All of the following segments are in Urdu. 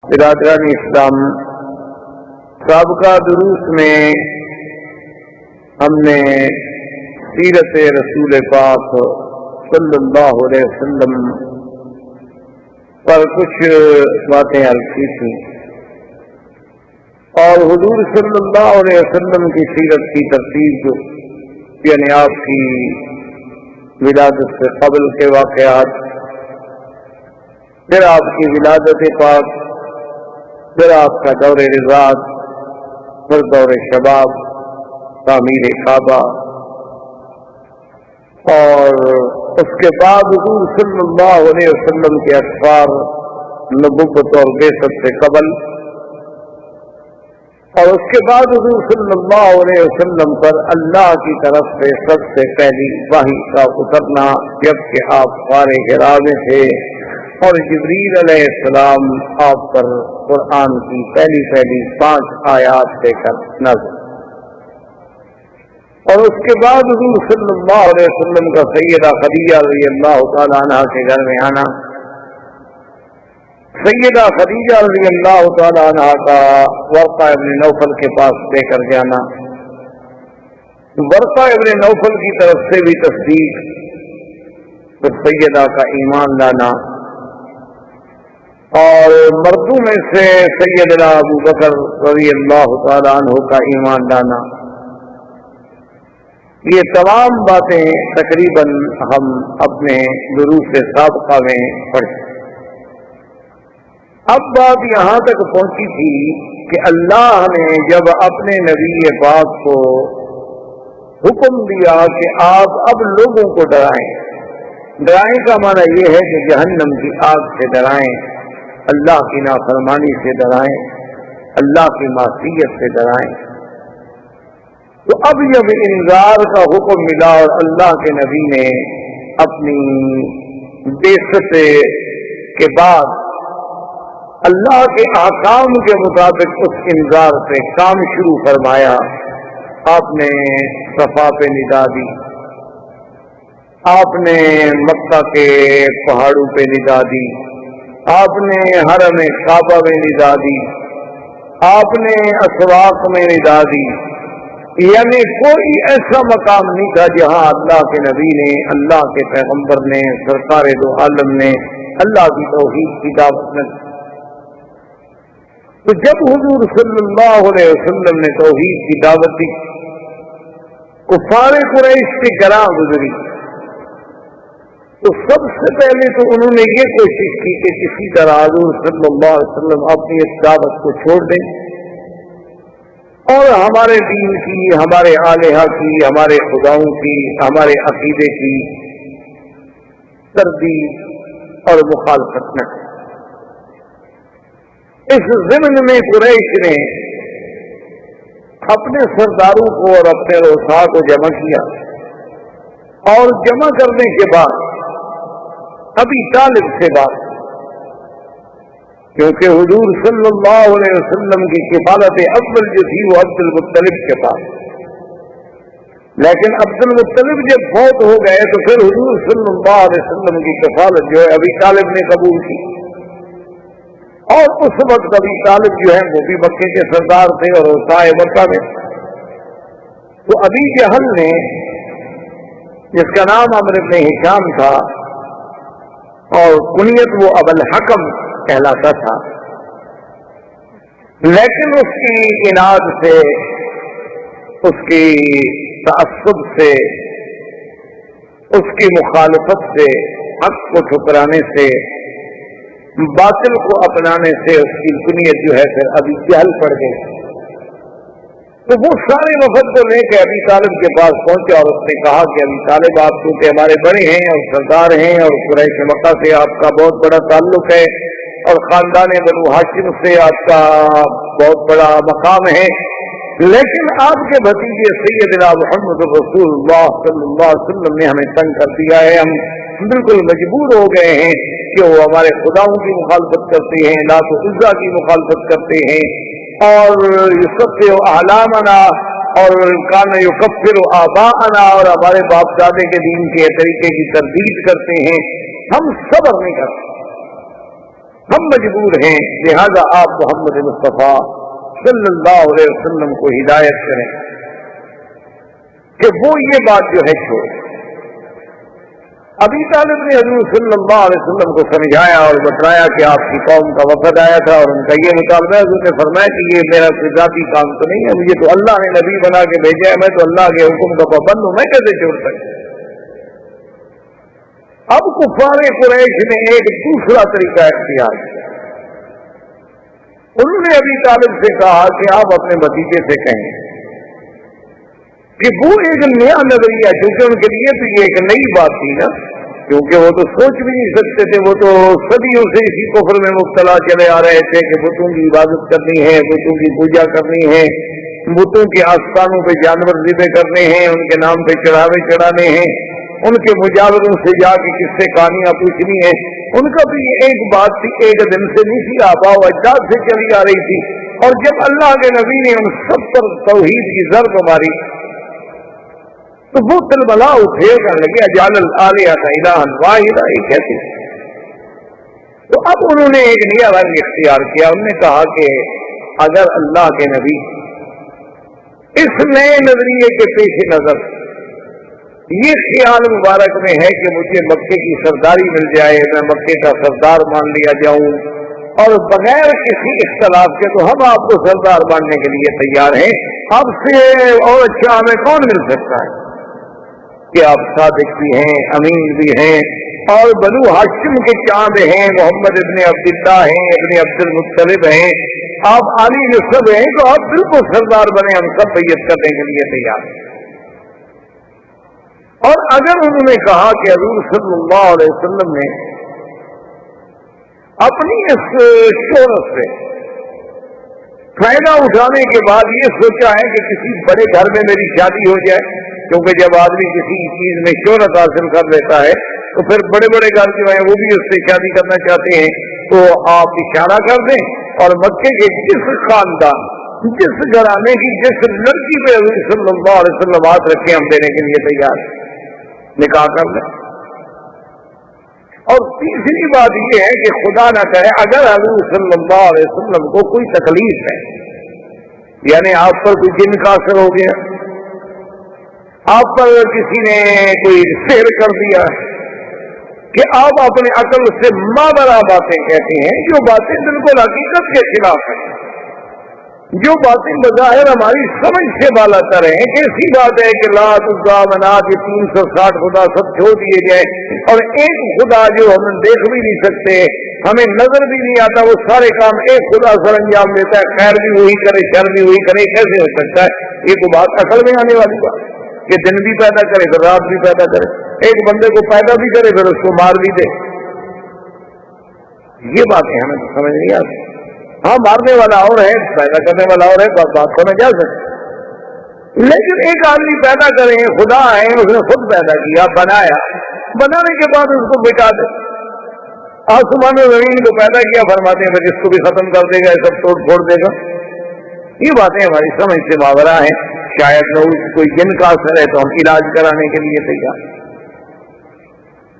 برادران اسلام، سابقہ دروس میں ہم نے سیرت رسول پاک صلی اللہ علیہ وسلم پر کچھ باتیں عرض کی تھیں اور حضور صلی اللہ علیہ وسلم کی سیرت کی ترتیب یعنی آپ کی ولادت سے قبل کے واقعات، پھر آپ کی ولادت پاک، پھر آپ کا دور رضاعت، پھر دور شباب، تعمیر کعبہ، اور اس کے بعد حضور صلی اللہ علیہ وسلم کے اسفار، نبوت اور بعثت سے قبل، اور اس کے بعد حضور صلی اللہ علیہ وسلم پر اللہ کی طرف سے سب سے پہلی وحی کا اترنا، جبکہ آپ غار حرا میں تھے اور جبریل علیہ السلام آپ پر قرآن کی پہلی 5 آیات لے کر نازل، اور اس کے بعد حضور صلی اللہ علیہ وسلم کا سیدہ خدیجہ رضی اللہ تعالی عنہ کے گھر میں آنا، سیدہ خدیجہ رضی اللہ تعالی عنہ کا ورقہ ابن نوفل کے پاس لے کر جانا، ورقہ ابن نوفل کی طرف سے بھی تصدیق، پھر سیدہ کا ایمان لانا، اور مردوں میں سے سیدنا ابو بکر رضی اللہ تعالی عنہ کا ایمان لانا، یہ تمام باتیں تقریباً ہم اپنے دروس سابقہ میں پڑھیں۔ اب بات یہاں تک پہنچی تھی کہ اللہ نے جب اپنے نبی پاک کو حکم دیا کہ آپ اب لوگوں کو ڈرائیں کا معنی یہ ہے کہ جہنم کی آگ سے ڈرائیں، اللہ کی نافرمانی سے ڈرائیں، اللہ کی معصیت سے ڈرائیں، تو اب جب انذار کا حکم ملا اور اللہ کے نبی نے اپنی بعثت کے بعد اللہ کے احکام کے مطابق اس انذار سے کام شروع فرمایا، آپ نے صفا پہ ندا دی، آپ نے مکہ کے پہاڑوں پہ ندا دی، آپ نے حرم کعبہ میں ندا دی، آپ نے اسواق میں ندا دی، یعنی کوئی ایسا مقام نہیں تھا جہاں اللہ کے نبی نے، اللہ کے پیغمبر نے، سرکار دو عالم نے اللہ کی توحید کی دعوت نہ دی۔ تو جب حضور صلی اللہ علیہ وسلم نے توحید کی دعوت دی، کفار قریش کی گراں گزری، تو سب سے پہلے تو انہوں نے یہ کوشش کی کہ کسی طرح حضور صلی اللہ علیہ وسلم اپنی اس دعوت کو چھوڑ دیں اور ہمارے دین کی، ہمارے الہہ کی، ہمارے خداؤں کی، ہمارے عقیدے کی تردید اور مخالفت نہ کریں۔ اس ضمن میں قریش نے اپنے سرداروں کو اور اپنے رؤساء کو جمع کیا، اور جمع کرنے کے بعد ابی طالب سے بات، کیونکہ حضور صلی اللہ علیہ وسلم کی کفالت اول جو تھی وہ عبد المطلب کے پاس، لیکن عبد المطلب جب فوت ہو گئے تو پھر حضور صلی اللہ علیہ وسلم کی کفالت جو ہے ابی طالب نے قبول کی، اور اس وقت ابی طالب جو ہے وہ بھی مکے کے سردار تھے اور اوصائے مکہ میں، تو ابی جہل نے، جس کا نام عمرو بن ہشام تھا اور کنیت وہ ابو الحکم کہلاتا تھا، لیکن اس کی عناد سے، اس کی تعصب سے، اس کی مخالفت سے، حق کو ٹھکرانے سے، باطل کو اپنانے سے اس کی کنیت جو ہے پھر ابی جہل پڑ گئی۔ تو وہ سارے وفد کو لے کے ابی طالب کے پاس پہنچا اور اس نے کہا کہ ابی طالب، آپ چونکہ ہمارے بڑے ہیں اور سردار ہیں اور قریش مکہ سے آپ کا بہت بڑا تعلق ہے اور خاندان بنو ہاشم سے آپ کا بہت بڑا مقام ہے، لیکن آپ کے بھتیجے سیدنا محمد رسول اللہ صلی اللہ علیہ وسلم نے ہمیں تنگ کر دیا ہے، ہم بالکل مجبور ہو گئے ہیں کہ وہ ہمارے خداؤں کی مخالفت کرتے ہیں، لات و عزا کی مخالفت کرتے ہیں، اور یکفر اعلامنا اور کان یکفر آباءنا، اور ہمارے باپ دادے کے دین کے طریقے کی تردید کرتے ہیں، ہم صبر نہیں کرتے، ہم مجبور ہیں، لہذا آپ محمد مصطفیٰ صلی اللہ علیہ وسلم کو ہدایت کریں کہ وہ یہ بات جو ہے چھوڑ۔ ابی طالب نے حضور صلی اللہ علیہ وسلم کو سمجھایا اور بتایا کہ آپ کی قوم کا وفد آیا تھا اور ان کا یہ مطالبہ ہے۔ حضور نے فرمایا کہ یہ میرا کوئی ذاتی کام تو نہیں ہے، مجھے تو اللہ نے نبی بنا کے بھیجا ہے، میں تو اللہ کے حکم کا پابند ہوں، میں کیسے چھوڑ سکتا۔ اب کفار قریش نے ایک دوسرا طریقہ اختیار کیا، انہوں نے ابی طالب سے کہا کہ آپ اپنے بھتیجے سے کہیں کہ وہ ایک نیا نظریہ، کیونکہ ان کے لیے تو یہ ایک نئی بات تھی نا، کیونکہ وہ تو سوچ بھی نہیں سکتے تھے، وہ تو صدیوں سے اسی کفر میں مبتلا چلے آ رہے تھے کہ بتوں کی عبادت کرنی ہے، بتوں کی پوجا کرنی ہے، بتوں کے آستانوں پہ جانور ذبح کرنے ہیں، ان کے نام پہ چڑھاوے چڑھانے ہیں، ان کے مجاوروں سے جا کے کس سے کہانیاں پوچھنی ہیں۔ ان کا بھی ایک بات تھی، ایک دن سے نہیں تھی، آبا و اجداد سے چلی آ رہی تھی، اور جب اللہ کے نبی نے ان سب پر توحید کی ضرب ماری تو وہ تلبلا اٹھے کرنے لگے اجعل الآلہۃ الہا واحدا، یہ کیسے؟ تو اب انہوں نے ایک نیا رنگ اختیار کیا، انہوں نے کہا کہ اگر اللہ کے نبی اس نئے نظریے کے پیش نظر یہ خیال مبارک میں ہے کہ مجھے مکے کی سرداری مل جائے، میں مکے کا سردار مان لیا جاؤں، اور بغیر کسی اختلاف کے تو ہم آپ کو سردار ماننے کے لیے تیار ہیں، آپ سے اور اچھا ہمیں کون مل سکتا ہے کہ آپ صادق بھی ہیں، امین بھی ہیں، اور بنو ہاشم کے چاند ہیں، محمد ابن عبداللہ ہیں، ابن عبد المطلب ہیں، آپ علی نسب ہیں، تو آپ بالکل سردار بنے، ہم سب بیعت کرنے کے لیے تیار ہیں۔ اور اگر انہوں نے کہا کہ حضور صلی اللہ علیہ وسلم نے اپنی اس شہرت سے فائدہ اٹھانے کے بعد یہ سوچا ہے کہ کسی بڑے گھر میں میری شادی ہو جائے، کیونکہ جب آدمی کسی چیز میں شہرت حاصل کر لیتا ہے تو پھر بڑے بڑے گھر جو ہیں وہ بھی اس سے شادی کرنا چاہتے ہیں، تو آپ اشارہ کر دیں اور مکے کے جس خاندان، جس گھرانے کی جس لڑکی پہ حضور صلی اللہ علیہ وسلم ہاتھ رکھے ہم دینے کے لیے تیار ہیں، نکاح کر لیں۔ اور تیسری بات یہ ہے کہ خدا نہ کرے اگر حضور صلی اللہ علیہ وسلم کو کوئی تکلیف ہے، یعنی آپ پر کوئی جن کا اثر ہو گیا، آپ پر کسی نے کوئی سحر کر دیا کہ آپ اپنے عقل سے ماورا باتیں کہتے ہیں، جو باتیں بالکل حقیقت کے خلاف ہیں، جو باتیں بظاہر ہماری سمجھ سے بالا تر ہیں، کیسی بات ہے کہ لات عزا منات یہ 360 خدا سب چھوڑ دیے جائیں اور ایک خدا جو ہم دیکھ بھی نہیں سکتے، ہمیں نظر بھی نہیں آتا، وہ سارے کام ایک خدا سر انجام دیتا ہے، خیر بھی وہی کرے شر بھی وہی کرے، کیسے ہو سکتا ہے؟ یہ تو بات عقل میں آنے والی بات کہ دن بھی پیدا کرے پھر رات بھی پیدا کرے، ایک بندے کو پیدا بھی کرے پھر اس کو مار بھی دے، یہ باتیں ہمیں تو سمجھ نہیں آتی۔ ہاں مارنے والا اور ہے، پیدا کرنے والا اور ہے، بات کو میں جا سکتا، لیکن ایک آدمی پیدا کریں، خدا ہے، اس نے خود پیدا کیا، بنایا، بنانے کے بعد اس کو مٹا دے، آسمان و زمین کو پیدا کیا، فرماتے ہیں پھر اس کو بھی ختم کر دے گا، یہ سب توڑ پھوڑ دے گا۔ یہ باتیں ہماری سمجھ سے ماورا ہیں، شاید نہ کوئی جن کا اثر ہے تو ہم علاج کرانے کے لیے تیار۔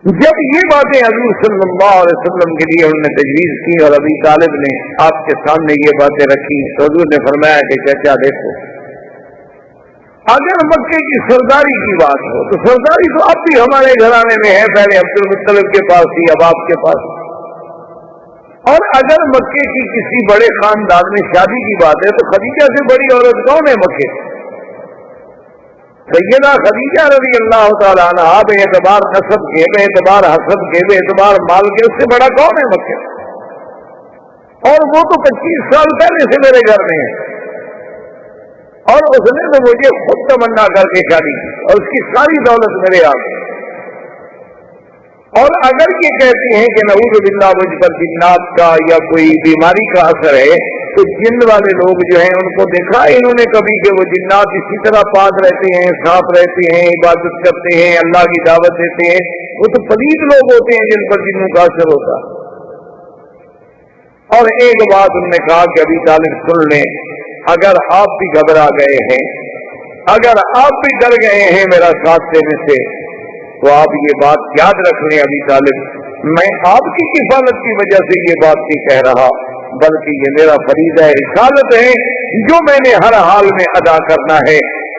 جب یہ باتیں حضور صلی اللہ علیہ وسلم کے لیے انہوں نے تجویز کی اور ابی طالب نے آپ کے سامنے یہ باتیں رکھی تو حضور نے فرمایا کہ چچا دیکھو، اگر مکے کی سرداری کی بات ہو تو سرداری تو اب بھی ہمارے گھرانے میں ہے، پہلے عبد المطلب کے پاس تھی، اب آپ کے پاس، اور اگر مکے کی کسی بڑے خاندان میں شادی کی بات ہے تو خدیجہ سے بڑی عورت کون ہے مکے؟ سیدہ خدیجہ رضی اللہ تعالیٰ عنہ، بے اعتبار نسب کے، بے اعتبار حسب کے، بے اعتبار مال کے، اس سے بڑا کون ہے مکے؟ اور وہ تو 25 سال پہلے سے میرے گھر میں ہے، اور اس نے تو مجھے خود تمنا کر کے شادی کی اور اس کی ساری دولت میرے ہاتھ۔ اور اگر یہ کہتے ہیں کہ نعوذ باللہ مجھ پر جنات کا یا کوئی بیماری کا اثر ہے تو جن والے لوگ جو ہیں ان کو دیکھا انہوں نے کبھی کہ وہ جنات اسی طرح پاک رہتے ہیں، صاف رہتے ہیں، عبادت کرتے ہیں، اللہ کی دعوت دیتے ہیں، وہ تو پلید لوگ ہوتے ہیں جن پر جنوں کا اثر ہوتا۔ اور ایک بات انہوں نے کہا کہ ابھی طالب سن لیں، اگر آپ بھی گھبرا گئے ہیں، اگر آپ بھی ڈر گئے ہیں میرا ساتھ دینے سے، تو آپ یہ بات یاد رکھ لیں ابھی طالب میں آپ کی کفالت کی وجہ سے یہ بات نہیں کہہ رہا، بلکہ یہ میرا فریضہ رسالت ہے جو میں نے ہر حال میں ادا کرنا ہے۔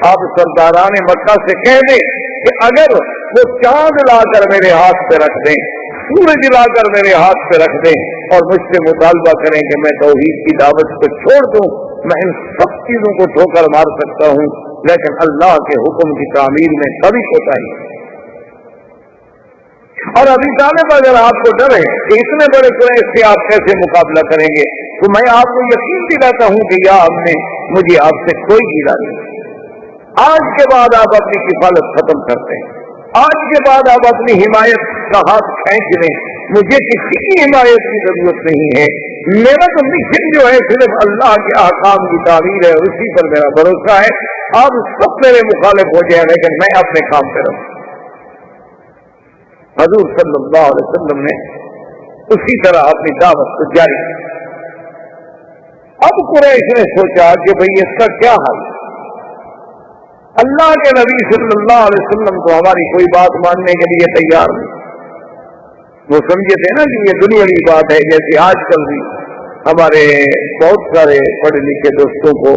آپ سرداران مکہ سے کہہ دیں کہ اگر وہ چاند لا کر میرے ہاتھ پہ رکھ دیں، سورج لا کر میرے ہاتھ پہ رکھ دیں اور مجھ سے مطالبہ کریں کہ میں توحید کی دعوت کو چھوڑ دوں، میں ان سب چیزوں کو ٹھوکر مار سکتا ہوں، لیکن اللہ کے حکم کی تعمیر میں کبھی کوتاہی نہیں۔ اور ابھی طالب اگر آپ کو ڈر ہے کہ اتنے بڑے قریش سے آپ کیسے مقابلہ کریں گے، تو میں آپ کو یقین دلاتا ہوں کہ یا ہم نے مجھے آپ سے کوئی گیلا نہیں۔ آج کے بعد آپ اپنی کفالت ختم کرتے ہیں، آج کے بعد آپ اپنی حمایت کا ہاتھ کھینچ لیں، مجھے کسی کی حمایت کی ضرورت نہیں ہے۔ میرا تو مشن جو ہے صرف اللہ کے احکام کی تعمیر ہے اور اسی پر میرا بھروسہ ہے۔ آپ سب میرے مخالف ہو جائیں لیکن میں اپنے کام پہ رہوں۔ حضور صلی اللہ علیہ وسلم نے اسی طرح اپنی دعوت کو جاری کی۔ اب قریش نے سوچا کہ بھئی اس کا کیا حل؟ اللہ کے نبی صلی اللہ علیہ وسلم کو ہماری کوئی بات ماننے کے لیے تیار نہیں۔ وہ سمجھے تھے نا کہ یہ دنیاوی بات ہے، جیسے آج کل بھی ہمارے بہت سارے پڑھے لکھے دوستوں کو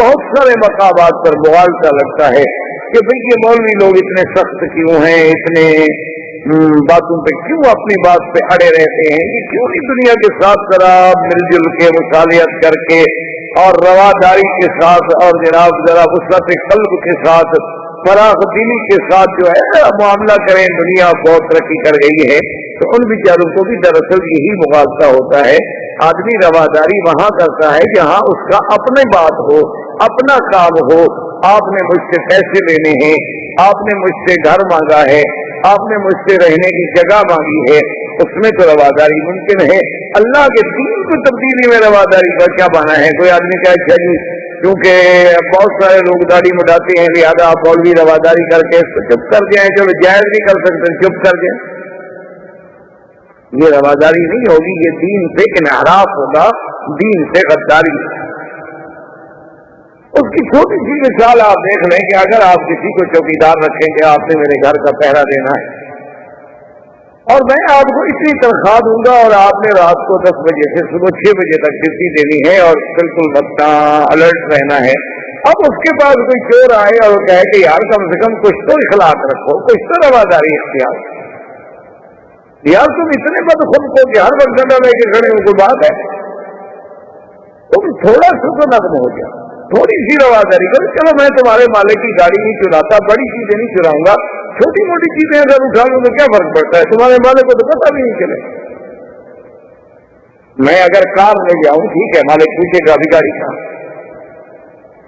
بہت سارے مقامات پر مغالطہ لگتا ہے کہ بھئی یہ مولوی لوگ اتنے سخت کیوں ہیں، اتنے باتوں پہ کیوں اپنی بات پہ اڑے رہتے ہیں، کہ کیوں نہیں دنیا کے ساتھ ذرا مل جل کے مصالحت کر کے اور رواداری کے ساتھ اور جناب ذرا وسعت قلب کے ساتھ فراخ دلی کے ساتھ جو ہے معاملہ کریں۔ دنیا بہت ترقی کر گئی ہے تو ان بیچاروں کو بھی دراصل یہی مغالطہ ہوتا ہے۔ آدمی رواداری وہاں کرتا ہے جہاں اس کا اپنے بات ہو، اپنا کام ہو۔ آپ نے مجھ سے پیسے لینے ہیں، آپ نے مجھ سے گھر مانگا ہے، آپ نے مجھ سے رہنے کی جگہ مانگی ہے، اس میں تو رواداری ممکن ہے۔ اللہ کے دین کو تبدیلی میں رواداری کا کیا مانا ہے؟ کوئی آدمی کہا اچھا جی کیونکہ بہت سارے لوگ داڑھی مڈاتے ہیں لہٰذا آپ مولوی رواداری کر کے چپ کر جائیں، جو جائز نہیں کر سکتے چپ کر جائیں، یہ رواداری نہیں ہوگی، یہ دین سے انحراف ہوگا، دین سے غداری۔ اس کی چھوٹی سی مثال آپ دیکھ لیں کہ اگر آپ کسی کو چوکیدار رکھیں کہ آپ نے میرے گھر کا پہرا دینا ہے اور میں آپ کو اتنی تنخواہ دوں گا اور آپ نے رات کو 10 بجے سے صبح 6 بجے تک ڈیوٹی دینی ہے اور بالکل وقتاً الرٹ رہنا ہے۔ اب اس کے پاس کوئی چور آئے اور کہے کہ یار کم سے کم کچھ تو اخلاق رکھو، کچھ تو رواداری اختیار، یار تم اتنے بد خود کو کہ ہر وقت ڈنڈا لے کے کھڑے ہو، کوئی بات ہے؟ تم تھوڑا سا تو نرم ہو جاؤ، تھوڑی سی رواداری کرو۔ چلو میں تمہارے مالک کی گاڑی نہیں چلاتا، بڑی چیزیں نہیں چلاؤں گا، چھوٹی موٹی چیزیں اگر اٹھا لوں تو کیا فرق پڑتا ہے؟ تمہارے مالک کو تو پتہ بھی نہیں چلے۔ میں اگر کار لے جاؤں ٹھیک ہے، مالک پوچھے گا بھی گاڑی کہاں،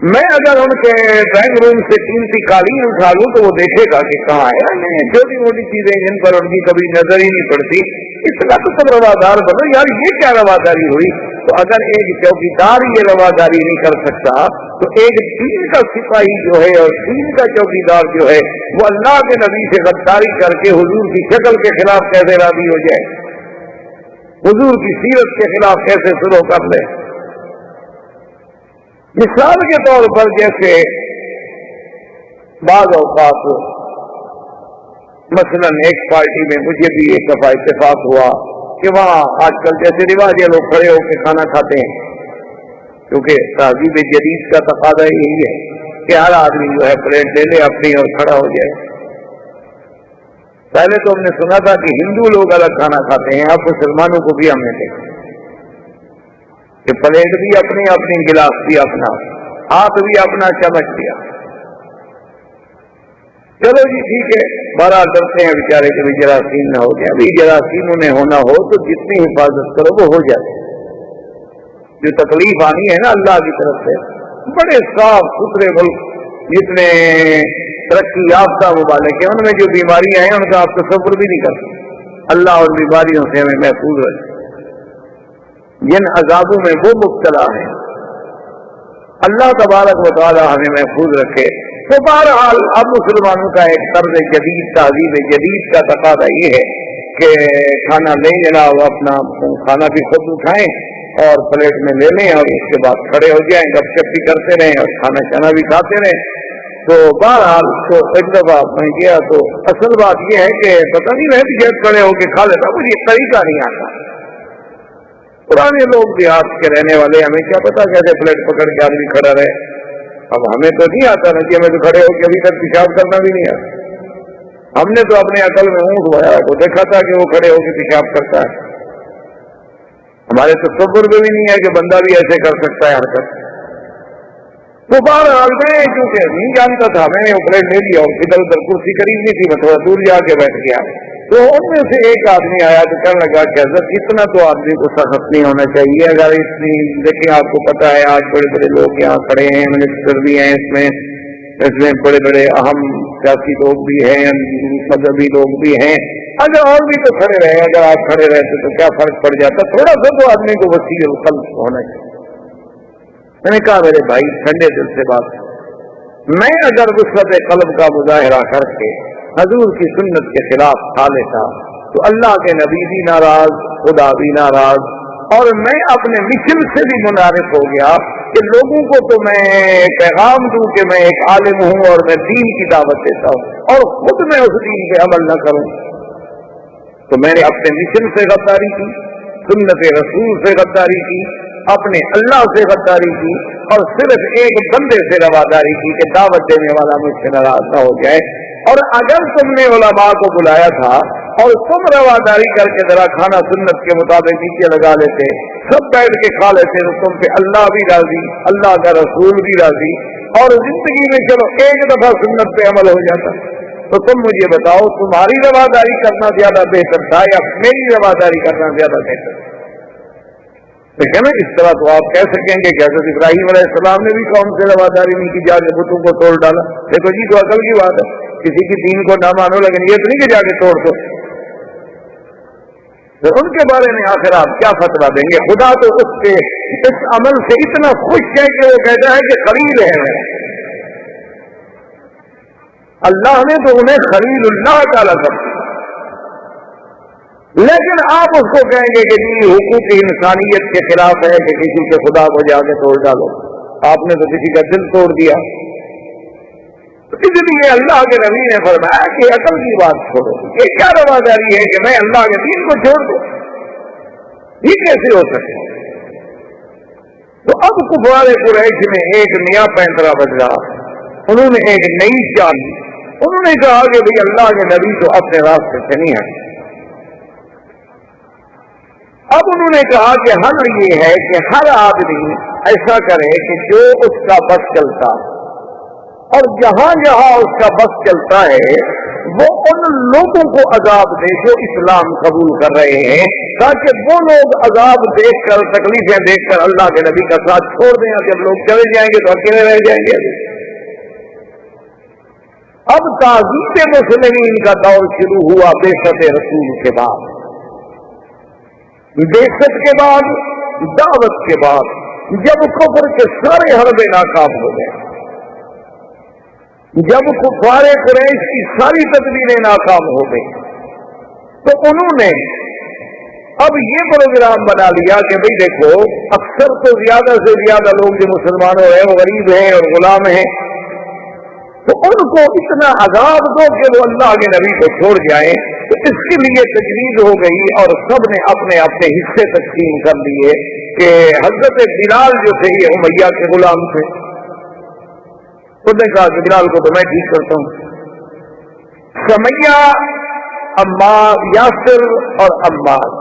میں اگر ان کے ڈرائنگ روم سے قیمتی قالین اٹھا لوں تو وہ دیکھے گا کہ کہاں ہے۔ نہیں، چھوٹی موٹی چیزیں جن پر ان کی کبھی نظر ہی نہیں پڑتی، اس طرح تو سب روادار بنو یار، یہ کیا رواداری ہوئی؟ تو اگر ایک چوکیدار یہ رواداری نہیں کر سکتا تو ایک دین کا سپاہی جو ہے اور دین کا چوکیدار جو ہے وہ اللہ کے نبی سے غداری کر کے حضور کی شکل کے خلاف کیسے راضی ہو جائے، حضور کی سیرت کے خلاف کیسے شروع کر لے؟ مثال کے طور پر جیسے بعض اوقات مثلا ایک پارٹی میں مجھے بھی ایک دفعہ اتفاق ہوا کہ وہاں آج کل جیسے رواج ہے لوگ کھڑے ہو کے کھانا کھاتے ہیں، کیونکہ تہذیب جدید کا تقاضا یہی ہے کہ ہر آدمی جو ہے پلیٹ لے لے اپنی اور کھڑا ہو جائے۔ پہلے تو ہم نے سنا تھا کہ ہندو لوگ الگ کھانا کھاتے ہیں، اب مسلمانوں کو بھی ہم نے دیکھا کہ پلیٹ بھی اپنی، اپنی گلاس بھی اپنا، ہاتھ بھی اپنا، چمچ بھی اپنا۔ چلو جی ٹھیک ہے، بڑا ڈرتے ہیں بیچارے کہ جراثیم نہ ہو جائے۔ ابھی جراثیم انہیں ہونا ہو تو جتنی حفاظت کرو وہ ہو جاتے، جو تکلیف آنی ہے نا اللہ کی طرف سے۔ بڑے صاف ستھرے ملک جتنے ترقی یافتہ ممالک ہیں ان میں جو بیماریاں ہیں ان کا آپ تصور بھی نہیں کر سکتے۔ اللہ ان بیماریوں سے ہمیں محفوظ رکھے، جن عذابوں میں وہ مبتلا ہیں اللہ تبارک و تعالی ہمیں محفوظ رکھے۔ تو بہرحال اب مسلمانوں کا ایک طرز جدید، تہذیب جدید کا تقاضا یہ ہے کہ کھانا لے جناب اپنا کھانا بھی خود اٹھائیں اور پلیٹ میں لے لیں اور اس کے بعد کھڑے ہو جائیں، گپ شپ بھی کرتے رہیں اور کھانا شانا بھی کھاتے رہیں۔ تو بہرحال تو ایک دفعہ میں گیا تو اصل بات یہ ہے کہ پتہ نہیں میں بھی جیسے کھڑے ہو کے کھا لیتا، مجھے یہ طریقہ نہیں آتا. پرانے لوگ دیہات کے رہنے والے، ہمیں کیا پتا کیسے پلیٹ پکڑ کے آدمی کھڑا رہے. اب ہمیں تو نہیں آتا نا کہ ہمیں تو کھڑے ہو کے ابھی تک پیشاب کرنا بھی نہیں آتا. ہم نے تو اپنے عقل میں اونٹ وغیرہ کو دیکھا تھا کہ وہ کھڑے ہو کے پیشاب کرتا ہے. ہمارے تصور میں بھی نہیں ہے کہ بندہ بھی ایسے کر سکتا ہے حرکت. تو بہرحال میں کیونکہ نہیں جانتا تھا، میں نے وہ پلیٹ لے لیا اور ادھر ادھر کرسی قریب نہیں تھی، میں تھوڑا دور جا کے بیٹھ گیا. تو ان میں سے ایک آدمی آیا تو کہنے لگا کہ حضرت اتنا تو آدمی کو سخت نہیں ہونا چاہیے. اگر اتنی دیکھیں آپ کو پتا ہے آج بڑے بڑے لوگ یہاں کھڑے ہیں، منسٹر بھی ہیں، اس میں بڑے بڑے اہم سیاسی لوگ بھی ہیں، مذہبی لوگ بھی ہیں. اگر اور بھی تو کھڑے رہے، اگر آپ کھڑے رہتے تو کیا فرق پڑ جاتا، تھوڑا سا تو آدمی کو وسیع القلب ہونا چاہیے. میں نے کہا میرے بھائی ٹھنڈے دل سے بات، میں اگر وسعت قلب کا مظاہرہ کر کے حضور کی سنت کے خلاف کھا لیتا تو اللہ کے نبی بھی ناراض، خدا بھی ناراض، اور میں اپنے مشن سے بھی منحرف ہو گیا کہ لوگوں کو تو میں پیغام دوں کہ میں ایک عالم ہوں اور میں دین کی دعوت دیتا ہوں اور خود میں اس دین پہ عمل نہ کروں. تو میں نے اپنے مشن سے غداری کی، سنت رسول سے غداری کی، اپنے اللہ سے غداری کی، اور صرف ایک بندے سے رواداری کی کہ دعوت دینے والا مجھ سے ناراض نہ ہو جائے. اور اگر تم نے علماء کو بلایا تھا اور تم رواداری کر کے ذرا کھانا سنت کے مطابق نیچے لگا لیتے، سب بیٹھ کے کھا لیتے، تو تم پہ اللہ بھی راضی، اللہ کا رسول بھی راضی، اور زندگی میں چلو ایک دفعہ سنت پہ عمل ہو جاتا. تو تم مجھے بتاؤ تمہاری رواداری کرنا زیادہ بہتر تھا یا میری رواداری کرنا زیادہ بہتر تھا؟ لیکن نا اس طرح تو آپ کہہ سکیں گے کہ حضرت ابراہیم علیہ السلام نے بھی قوم سے رواداری نہیں کی، جا کے بتوں کو توڑ ڈالا. دیکھو جی تو عقل کی بات ہے، کسی کی دین کو نہ مانو، لیکن یہ تو نہیں کہ جا کے توڑ دو. تو ان کے بارے میں آخر آپ کیا فتویٰ دیں گے؟ خدا تو اس عمل سے اتنا خوش ہے کہ وہ کہتا ہے کہ خلیل ہے. اللہ نے تو انہیں خلیل اللہ تعالیٰ کر دیا، لیکن آپ اس کو کہیں گے کہ جی حقوق انسانیت کے خلاف ہے کہ کسی کے خدا کو جا کے توڑ ڈالو. آپ نے تو کسی کا دل توڑ دیا. اس لیے اللہ کے نبی نے فرمایا کہ عقل کی بات چھوڑو. یہ کیا رواداری ہے کہ میں اللہ کے دین کو چھوڑ دوں؟ یہ کیسے ہو سکے؟ تو اب کفار قریش میں ایک نیا پینترا بدلا، انہوں نے ایک نئی چال لی. انہوں نے کہا کہ بھئی اللہ کے نبی تو اپنے راستے سے نہیں ہے. اب انہوں نے کہا کہ حل یہ ہے کہ ہر آدمی ایسا کرے کہ جو اس کا بس چلتا، اور جہاں جہاں اس کا بس چلتا ہے وہ ان لوگوں کو عذاب دے جو اسلام قبول کر رہے ہیں، تاکہ وہ لوگ عذاب دیکھ کر، تکلیفیں دیکھ کر اللہ کے نبی کا ساتھ چھوڑ دیں. جب لوگ چلے جائیں گے تو اکیلے رہ جائیں گے. اب تعزیب مسلمین کا دور شروع ہوا بعثت رسول کے بعد، بعثت کے بعد، دعوت کے بعد، جب کفر کے سارے حربے ناکام ہو گئے، جب کفار قریش کی ساری تدبیریں ناکام ہو گئی، تو انہوں نے اب یہ پروگرام بنا لیا کہ بھئی دیکھو اکثر تو زیادہ سے زیادہ لوگ جو مسلمان ہو رہے ہیں وہ غریب ہیں اور غلام ہیں، تو ان کو اتنا عذاب دو کہ وہ اللہ کے نبی کو چھوڑ جائیں. تو اس کے لیے تجویز ہو گئی اور سب نے اپنے اپنے حصے تقسیم کر لیے کہ حضرت بلال جو تھے یہ امیہ کے غلام تھے. انہوں نے کہا کہ بلال کو تو میں ٹھیک کرتا ہوں. سمیہ، عمار، یاسر اور عمار،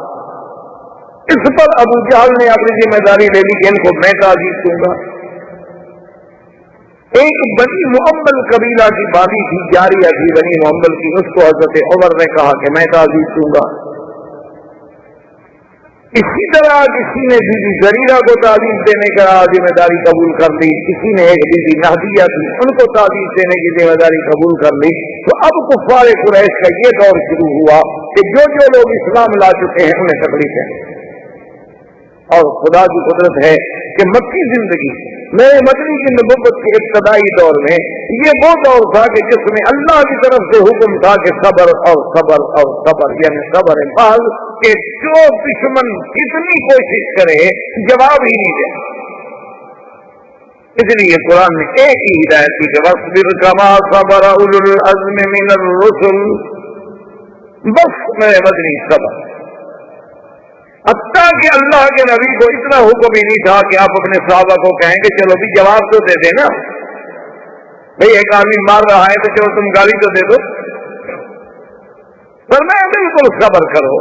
اس پر ابو جہل نے اپنی ذمہ داری لے لی کہ ان کو میں تعزیز دوں گا. ایک بنی محمل قبیلہ کی بانی تھی، جاریہ تھی بنی محمل کی، اس کو حضرت عمر نے کہا کہ میں تعزیز دوں گا. اسی طرح کسی نے بی بی زریرہ کو تعزیز دینے کا ذمہ داری قبول کر لی، کسی نے ایک بی بی نہدیہ تھی ان کو تعزیز دینے کی ذمہ داری قبول کر لی. تو اب کفار قریش کا یہ دور شروع ہوا کہ جو جو لوگ اسلام لا چکے ہیں انہیں تکلیف ہے. اور خدا کی قدرت ہے کہ مکی زندگی میرے مدنی کی نبوت کے ابتدائی دور میں یہ وہ دور تھا کہ جس میں اللہ کی طرف سے حکم تھا کہ صبر اور صبر اور صبر، یعنی صبر باز کہ جو دشمن کتنی کوشش کرے جواب ہی نہیں دے. اس لیے قرآن نے ایک ہی ہدایت کی کہ وَاصْبِرْ كَمَا صَبَرَ أُولُو الْعَزْمِ مِنَ الرُّسُلِ، بس میرے مدنی صبر. حتیٰ کہ اللہ کے نبی کو اتنا حکم ہی نہیں تھا کہ آپ اپنے صحابہ کو کہیں کہ چلو بھی جواب تو دے دیں نا، بھئی ایک آدمی مار رہا ہے تو چلو تم گالی تو دے دو، فرمایا بالکل صبر کرو.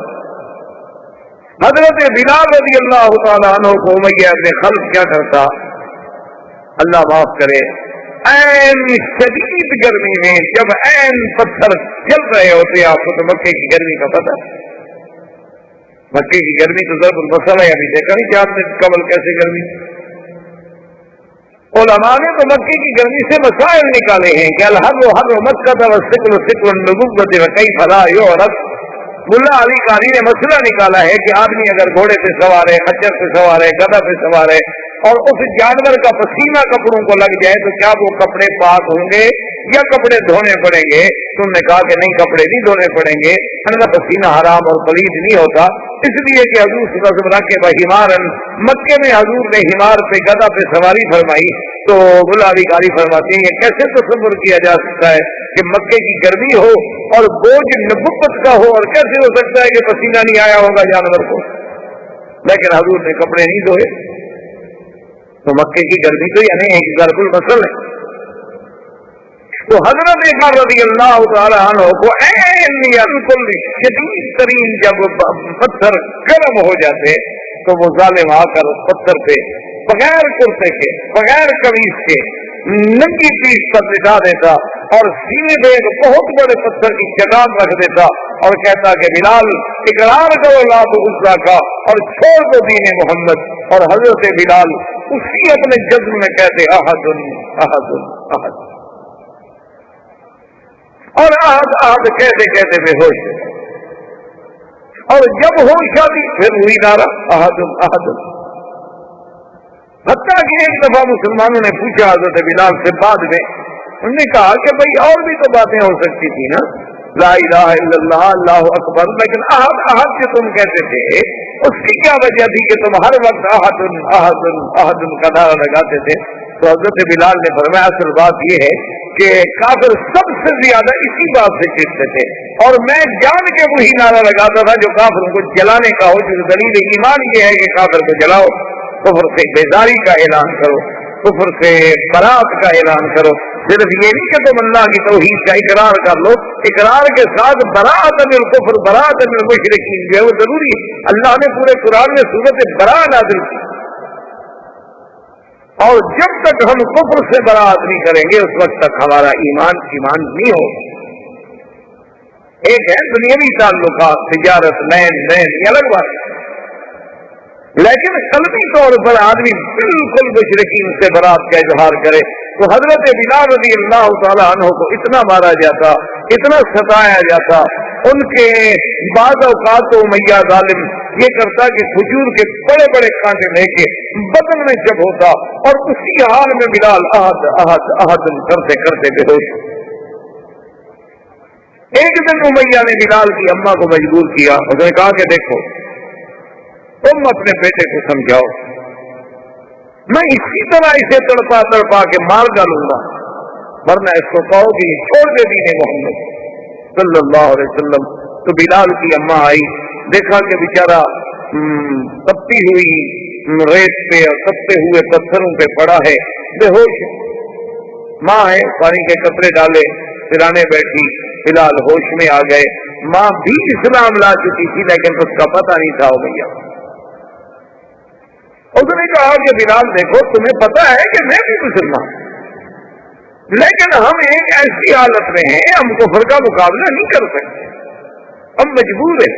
حضرت بلال رضی اللہ تعالیٰ عنہ کو امیہ ابن خلف کیا کرتا، اللہ معاف کرے، این شدید گرمی میں جب این پتھر چل رہے ہوتے آپ کو تو مکے کی گرمی کا پتہ، مکے کی گرمی تو ضرب المثل ہے، ابھی دیکھا نہیں کہ آپ نے قبل کیسے گرمی. علماء نے تو مکے کی گرمی سے مسائل نکالے ہیں کہ الحر مکہ والسکل سکل النبوۃ وکیف لا یعرف. ملا علی قاری نے مسئلہ نکالا ہے کہ آدمی اگر گھوڑے پہ سوار ہے، خچر پہ سوار ہے، گدھا پہ سوار ہے اور اس جانور کا پسینہ کپڑوں کو لگ جائے تو کیا وہ کپڑے پاک ہوں گے یا کپڑے دھونے پڑیں گے؟ تم نے کہا کہ نہیں، کپڑے نہیں دھونے پڑیں گے، ورنہ پسینہ حرام اور پلید نہیں ہوتا. اس لیے کہ حضور صلی اللہ علیہ وسلم کے بہیمارن، مکے میں حضور نے ہمار پہ گدھا پہ سواری فرمائی. تو ملا علی قاری فرماتے ہیں کیسے تصور کیا جا سکتا ہے کہ مکے کی گرمی ہو اور بوجھ نبوت کا ہو، اور کیسے ہو سکتا ہے کہ پسینہ نہیں آیا ہوگا جانور کو؟ لیکن حضور نے کپڑے نہیں دھوئے. تو مکے کی گرمی تو یعنی ایک ضرب المثل ہے. تو حضرت عمر رضی اللہ تعالیٰ عنہ کو بالکل شدید ترین جب پتھر گرم ہو جاتے تو وہ ظالم آ کر اس پتھر پہ بغیر کرتے کے، بغیر قمیص کے، ننگی پیٹھ پر بٹھا دیتا اور سینے پہ ایک بہت بڑے پتھر کی چٹان رکھ دیتا اور کہتا کہ بلال اقرار کرو لات عزا کا اور چھوڑ دو دین محمد. اور حضرت بلال اسی اپنے جذب میں کہتے احد احد احد، اور احد احد کہتے کہتے بے ہوش. اور جب ہوش آتی پھر وہی نعرہ احد احد. حتیٰ کہ ایک دفعہ مسلمانوں نے پوچھا حضرت بلال سے بعد میں، انہوں نے کہا کہ بھئی اور بھی تو باتیں ہو سکتی تھی نا، لا الہ الا اللہ، اللہ اکبر، لیکن احد احد جو تم کہتے تھے اس کی کیا وجہ تھی کہ تم ہر وقت احد احد احد کا نعرہ لگاتے تھے؟ تو حضرت بلال نے فرمایا اصل بات یہ ہے کہ کافر سب سے زیادہ اسی بات سے چڑھتے تھے اور میں جان کے وہی نعرہ لگاتا تھا جو کافروں کو جلانے کا ہو. جو دلیل ایمان یہ ہے کہ کافر کو جلاؤ، کفر سے بیداری کا اعلان کرو، کفر سے برات کا اعلان کرو. صرف یہ نہیں کہ تم اللہ کی توحید کا اقرار کر لو، اقرار کے ساتھ برات من الکفر، برات من المشرکین جو ہے وہ ضروری ہے. اللہ نے پورے قرآن میں سورۃ براء نازل کی، اور جب تک ہم کفر سے برات نہیں کریں گے اس وقت تک ہمارا ایمان نہیں ہوگا. ایک ہے دنیاوی تعلقات، تجارت، لین دین، یہ الگ بات ہے، لیکن قلبی طور پر آدمی بالکل مشرکین سے برات کا اظہار کرے. تو حضرت بلال رضی اللہ تعالیٰ عنہ کو اتنا مارا جاتا، اتنا ستایا جاتا. ان کے بعض اوقات تو امیہ ظالم یہ کرتا کہ کھجور کے بڑے بڑے کانٹے لے کے بدن میں جب ہوتا اور اسی حال میں بلال احد احد احد کرتے کرتے بے ہوش. ایک دن امیہ نے بلال کی اماں کو مجبور کیا، اس نے کہا کہ دیکھو تم اپنے بیٹے کو سمجھاؤ، میں اسی طرح اسے تڑپا تڑپا کے مار ڈالوں گا، ورنہ اس کو کہو کہ چھوڑ دے دین محمد صلی اللہ علیہ وسلم. تو بلال کی اماں آئی، دیکھا کہ بیچارہ تپتی ہوئی ریت پہ اور تپتے ہوئے پتھروں پہ پڑا ہے، بے ہوش. ماں ہے، پانی کے قطرے ڈالے، پلانے بیٹھی، بلال ہوش میں آ گئے. ماں بھی اسلام لا چکی تھی لیکن اس کا پتہ نہیں تھا. ہو گیا اس نے کہا کہ بلال دیکھو تمہیں پتا ہے کہ میں بھی مسلمان، لیکن ہم ایک ایسی حالت میں ہیں ہم کفر کا مقابلہ نہیں کر سکتے، ہم مجبور ہیں.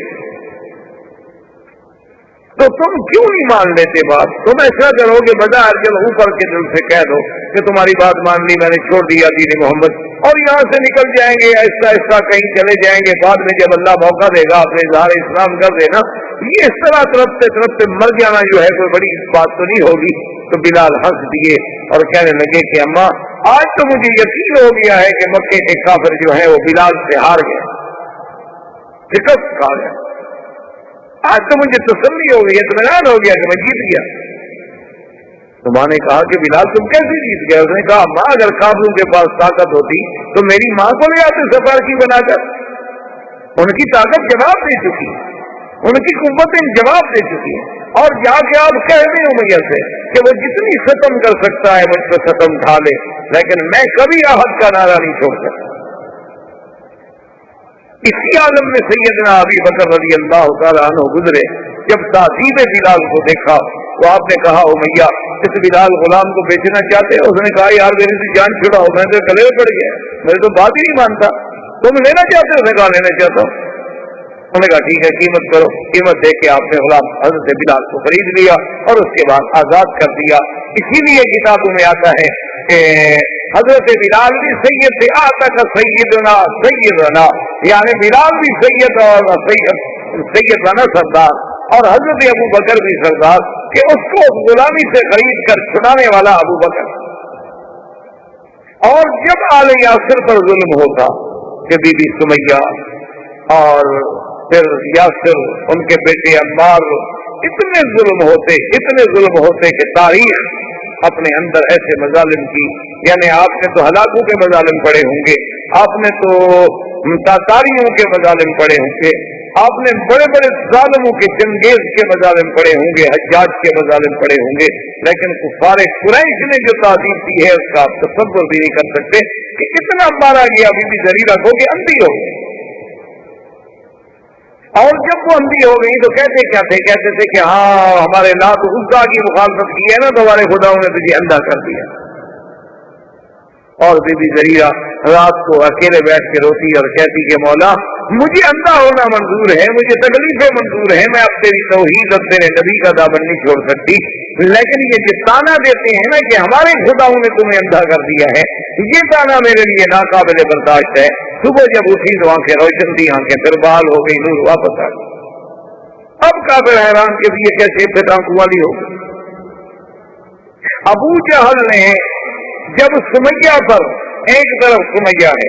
تو تم کیوں نہیں مان لیتے بات؟ تم ایسا کرو کہ بظاہر چلو اوپر کے دل سے کہہ دو کہ تمہاری بات مان لی، میں نے چھوڑ دیا دین محمد، اور یہاں سے نکل جائیں گے آہستہ آہستہ کہیں چلے جائیں گے، بعد میں جب اللہ موقع دے گا اپنے اظہار اسلام کر دینا. یہ اس طرح ترپتے مر جانا جو ہے کوئی بڑی بات تو نہیں ہوگی. تو بلال ہنس دیے اور کہنے لگے کہ اماں آج تو مجھے یقین ہو گیا ہے کہ مکے کے کافر جو ہے وہ بلال سے ہار گئے، شکست کھا گئے. آج تو مجھے تسلی ہو گئی، اطمینان ہو گیا کہ میں جیت گیا. تو ماں نے کہا کہ بلال تم کیسے جیت گئے؟ اس نے کہا ماں اگر کافروں کے پاس طاقت ہوتی تو میری ماں کو لے آتے سفارشی بنا کر. ان کی طاقت جواب دے چکی ہے, ان کی قوتیں جواب دے چکی ہیں, اور جا کے آپ کہہ رہے ہو میاں سے کہ وہ جتنی ختم کر سکتا ہے مجھ پہ ختم ڈھا لے, لیکن میں کبھی آہد کا نعرہ نہیں چھوڑ سکتا. اسی عالم میں سیدنا ابی بکر رضی اللہ تعالیٰ عنہ گزرے. جب تعذیب بلال کو دیکھا تو آپ نے کہا میاں اس بلال غلام کو بیچنا چاہتے ہو؟ اس نے کہا یار میری سے جان چھڑاؤ, میں تو گلے پڑ گیا, میرے تو بات ہی نہیں مانتا, تم لینا چاہتے ہو؟ اس نے کہا لینا چاہتا ہوں. انہوں نے کہا ٹھیک ہے قیمت کرو. قیمت دے کے آپ نے غلام حضرت بلال کو خرید لیا اور اس کے بعد آزاد کر دیا. اسی لیے کتابوں میں آتا ہے کہ حضرت بلال بھی سید تھے, آتا کا سیدنا سیدنا, یعنی بلال بھی سید اور سیدنا سردار, اور حضرت ابو بکر بھی سردار, کہ اس کو غلامی سے خرید کر چھڑانے والا ابو بکر. اور جب آل یاسر پر ظلم ہوتا کہ بی بی سمیہ اور پھر یاسر ان کے بیٹے عمار, اتنے ظلم ہوتے کہ تاریخ اپنے اندر ایسے مظالم کی, یعنی آپ نے تو ہلاکوں کے مظالم پڑے ہوں گے, آپ نے تو تاتاریوں کے مظالم پڑے ہوں گے, آپ نے بڑے بڑے ظالموں کے چنگیز کے مظالم پڑے ہوں گے, حجاج کے مظالم پڑے ہوں گے, لیکن کفار قریش نے جو تعظیم دی ہے اس کا آپ تصور بھی نہیں کر سکتے کہ اتنا مارا گیا بی بی زریرہ کو کہ اندھی ہو گئی. اور جب وہ اندھی ہو گئی تو کہتے کیا تھے؟ کہتے تھے کہ ہاں ہمارے لات عزا کی مخالفت کی ہے نا تو ہمارے خداؤں نے تجھے اندھا کر دیا. اور بی بی زریرہ رات کو اکیلے بیٹھ کے روتی اور کہتی کہ مولا مجھے اندھا ہونا منظور ہے, مجھے تکلیفیں منظور ہیں, میں اب تیری توحید اب تیرے نبی کا دامن نہیں چھوڑ سکتی, لیکن یہ جو تانا دیتے ہیں نا کہ ہمارے خداؤں نے تمہیں اندھا کر دیا ہے, یہ تانا میرے لیے ناقابل برداشت ہے. صبح جب اٹھی تو آنکھیں روشن تھی, آنکھیں پھر بحال ہو گئی, نور واپس آ گئی. اب کافر حیران کہ یہ کیسے فتنہ والی ہو گئی. ابو جہل نے جب سمیہ پر, ایک طرف سمیہ ہے,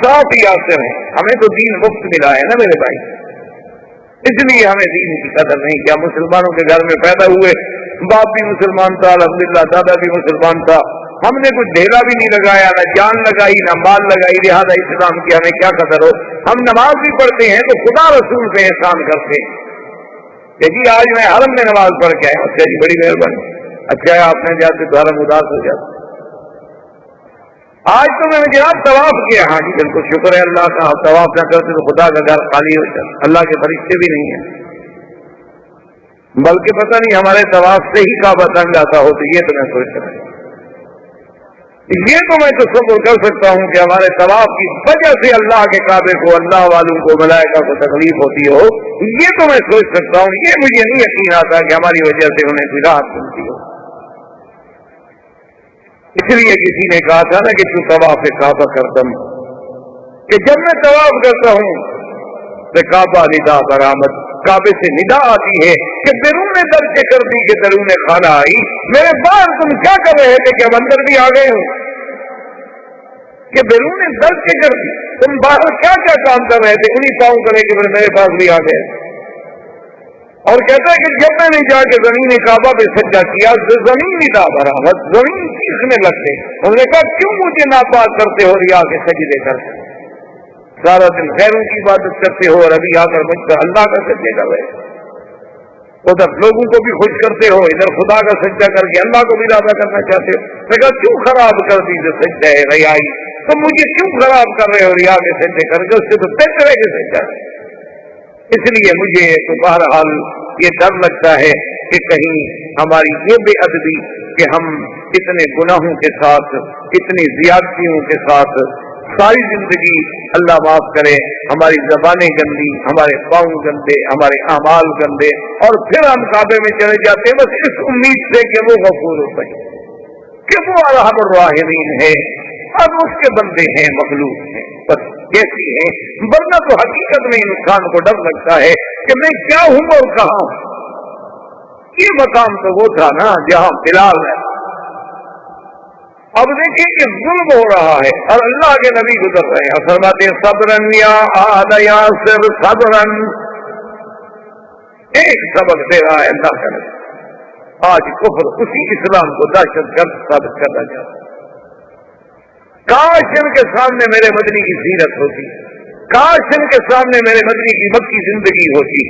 صاف یاسر ہے, ہمیں تو دین مفت ملا ہے نا میرے بھائی, اس لیے ہمیں دین کی قدر نہیں. کیا مسلمانوں کے گھر میں پیدا ہوئے, باپ بھی مسلمان تھا الحمدللہ, دادا بھی مسلمان تھا, ہم نے کچھ ڈھیلا بھی نہیں لگایا, نہ جان لگائی نہ مال لگائی, لہٰذا اسلام کی ہمیں کیا قدر ہو. ہم نماز بھی پڑھتے ہیں تو خدا رسول پہ احسان کرتے ہیں کہ جی آج میں حرم میں نماز پڑھ کے آیا. اچھا جی بڑی مہربانی, اچھا ہے آپ نے جاتے تو حرم اداس ہو جاتا. آج تو میں نے جناب طواف کیا, ہاں جی بالکل شکر ہے اللہ کا, طواف نہ کرتے تو خدا کا گھر خالی ہو جاتا. اللہ کے فرشتے بھی نہیں ہیں, بلکہ پتہ نہیں ہمارے طواف سے ہی کعبہ تنگ آتا ہو. تو یہ تو میں سوچ سکتا ہوں, یہ تو میں تصور کر سکتا ہوں کہ ہمارے طواف کی وجہ سے اللہ کے کعبے کو, اللہ والوں کو, ملائکہ کو تکلیف ہوتی ہو. یہ تو میں سوچ سکتا ہوں, یہ مجھے نہیں یقین آتا کہ ہماری وجہ سے انہیں کوئی راحت ملتی ہو. اس لیے کسی نے کہا تھا نا کہ تو طواف کعبہ کردم, کہ جب میں طواف کرتا ہوں تو کعبہ ندا برآمد, کعبے سے ندا آتی ہے کہ بیرون در کے کر دی کہ درون خانہ آئی. میرے باہر تم کیا کر رہے تھے کہ ہم اندر بھی آ گئے ہوں, کہ بیرون در کے کر دی, تم باہر کیا کیا کام کر رہے تھے, انہیں پاؤں کرے کہ میرے پاس بھی آ گئے. اور کہتا ہے کہ جب میں نے جا کے زمین کعبہ پہ سجدہ کیا, زمین ندا برآمد, زمین چیخنے لگتے. انہوں نے کہا کیوں مجھے ناپاک کرتے ہو ریا کے سجدے کرتے, سارا دن خیروں کی عبادت کرتے ہو اور ابھی آ کر مجھ پر اللہ کا سجدے کر رہے. ادھر لوگوں کو بھی خوش کرتے ہو, ادھر خدا کا سجدہ کر کے اللہ کو بھی راضی کرنا چاہتے ہو. میں کہا کیوں خراب کر دی جو سجدہ ہے ریائی, تو مجھے کیوں خراب کر رہے ہو ریا کے سجدے کر کے, اس سے تو بہتر ہے کہ سجدہ. اس لیے مجھے تو بہرحال یہ ڈر لگتا ہے کہ کہیں ہماری یہ بے ادبی کہ ہم اتنے گناہوں کے ساتھ, اتنی زیادتیوں کے ساتھ ساری زندگی, اللہ معاف کرے, ہماری زبانیں گندی, ہمارے پاؤں گندے, ہمارے اعمال گندے, اور پھر ہم کعبے میں چلے جاتے ہیں بس اس امید سے کہ وہ غفور ہوتا ہے, کہ وہ ارحم الراحمین ہے, اب اس کے بندے ہیں, مخلوق ہیں, بس کیسی ہے. ورنہ تو حقیقت میں انسان کو ڈر لگتا ہے کہ میں کیا ہوں اور کہاں ہوں. یہ مقام تو وہ تھا نا جہاں بلال ہے. اب دیکھیں کہ ظلم ہو رہا ہے اور اللہ کے نبی گزر رہے ہیں, فرماتے ہیں صبرن یا آل یاسر صبرن, ایک سبق دے رہا ہے اللہ کا نبی. آج کفر اسی اسلام کو دہشت گرد ثابت کرنا چاہتا ہے۔ کاش ان کے سامنے میرے مدنی کی سیرت ہوتی، کاش ان کے سامنے میرے مدنی کی مکی زندگی ہوتی،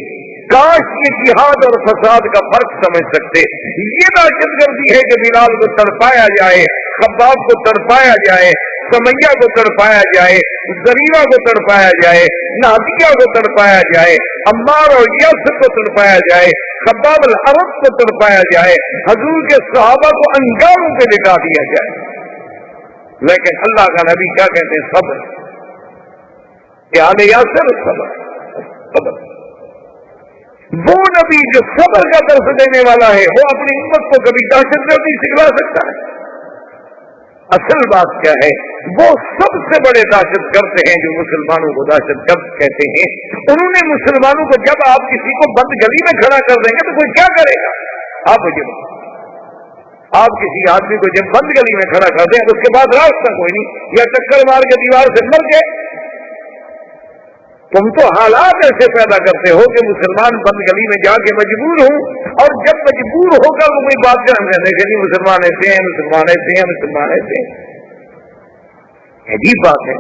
کاش یہ جہاد اور فساد کا فرق سمجھ سکتے۔ یہ دہشت گردی ہے کہ بلال کو تڑپایا جائے، خباب کو تڑپایا جائے، سمیہ کو تڑپایا جائے، زریرہ کو تڑپایا جائے، نادیہ کو تڑپایا جائے، عمار اور یاسر کو تڑپایا جائے، خباب العرب کو تڑپایا جائے، حضور کے صحابہ کو انگاروں پہ لٹا دیا جائے۔ لیکن اللہ کا نبی کیا کہتے ہیں؟ صبر۔ کہ آل یاسر صبر، صبر۔ وہ نبی جو صبر کا درس دینے والا ہے وہ اپنی امت کو کبھی دہشت گردی سکھلا سکتا ہے؟ اصل بات کیا ہے؟ وہ سب سے بڑے دہشت گرد ہیں جو مسلمانوں کو دہشت گرد کہتے ہیں۔ انہوں نے مسلمانوں کو، جب آپ کسی کو بند گلی میں کھڑا کر دیں گے تو کوئی کیا کرے گا؟ آپ کسی آدمی کو جب بند گلی میں کھڑا کر دیں تو اس کے بعد راستہ کوئی نہیں، یا ٹکر مار کے دیوار سے مر گئے۔ تم تو حالات ایسے پیدا کرتے ہو کہ مسلمان بند گلی میں جا کے مجبور ہوں، اور جب مجبور ہو کر وہ کوئی بات کرنے کہ نہیں مسلمان ایسے ہیں، مسلمان ایسے ہیں، مسلمان ایسے ہیں۔ عجیب بات ہے۔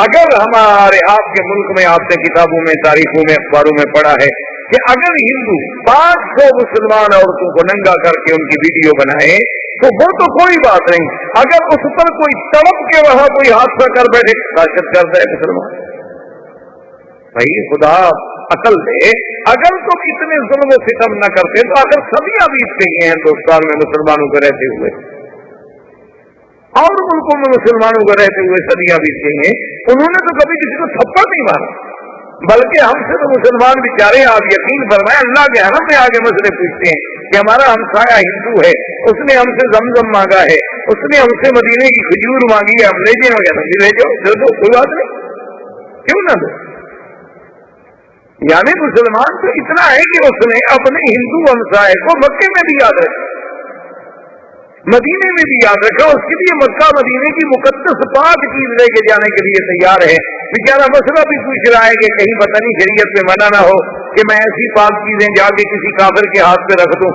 اگر ہمارے آپ کے ملک میں، آپ نے کتابوں میں، تاریخوں میں، اخباروں میں پڑھا ہے کہ اگر ہندو 500 مسلمان عورتوں کو ننگا کر کے ان کی ویڈیو بنائے تو وہ تو کوئی بات نہیں، اگر اس پر کوئی تڑپ کے وہاں کوئی حادثہ کر بیٹھے، دہشت گرد ہے مسلمان۔ بھائی خدا عقل دے، اگر تو کتنے ظلم و ستم نہ کرتے تو اگر صدیاں بیت گئی ہیں ہندوستان میں مسلمانوں کو رہتے ہوئے، اور ملکوں میں مسلمانوں کو رہتے ہوئے صدیاں بیت گئی ہیں، انہوں نے تو کبھی کسی کو تھپڑ نہیں مارا، بلکہ ہم سے تو مسلمان بیچارے، آپ یقین فرمائیں، اللہ کے حرم میں آگے مسئلے پوچھتے ہیں کہ ہمارا ہمسایہ ہندو ہے، اس نے ہم سے زمزم مانگا ہے، اس نے ہم سے مدینے کی کھجور مانگی ہے، ہم لے جائیں گے، ہم بھی لے جاؤ، دے دو، کوئی بات نہیں، کیوں نہ دو۔ یعنی مسلمان تو اتنا ہے کہ اس نے اپنے ہندو ہمسائے کو مکے میں بھی یاد رکھا، مدینے میں بھی یاد رکھا، اس کے لیے مکہ مدینے کی مقدس پاک چیز لے کے جانے کے لیے تیار ہے۔ بیچارہ مسئلہ بھی پوچھ رہا ہے کہ کہیں پتہ نہیں شریعت میں منع نہ ہو کہ میں ایسی پاک چیزیں جا کے کسی کافر کے ہاتھ پہ رکھ دوں،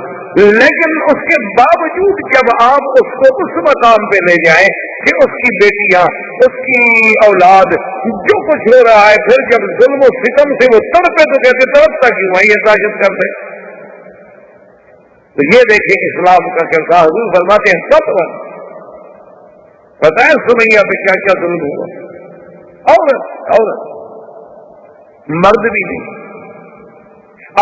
لیکن اس کے باوجود جب آپ اس کو اس مقام پہ لے جائیں کہ اس کی بیٹیاں، اس کی اولاد، جو کچھ ہو رہا ہے، پھر جب ظلم و ستم سے وہ تڑپے تو کہتے تڑپتا کیوں ہے، یہ دہشت کرتے۔ تو یہ دیکھیں اسلام کا کردار، حضور فرماتے ہیں سب بتائیں سمیہ پہ کیا کیا ظلم ہوا، اور مرد بھی نہیں۔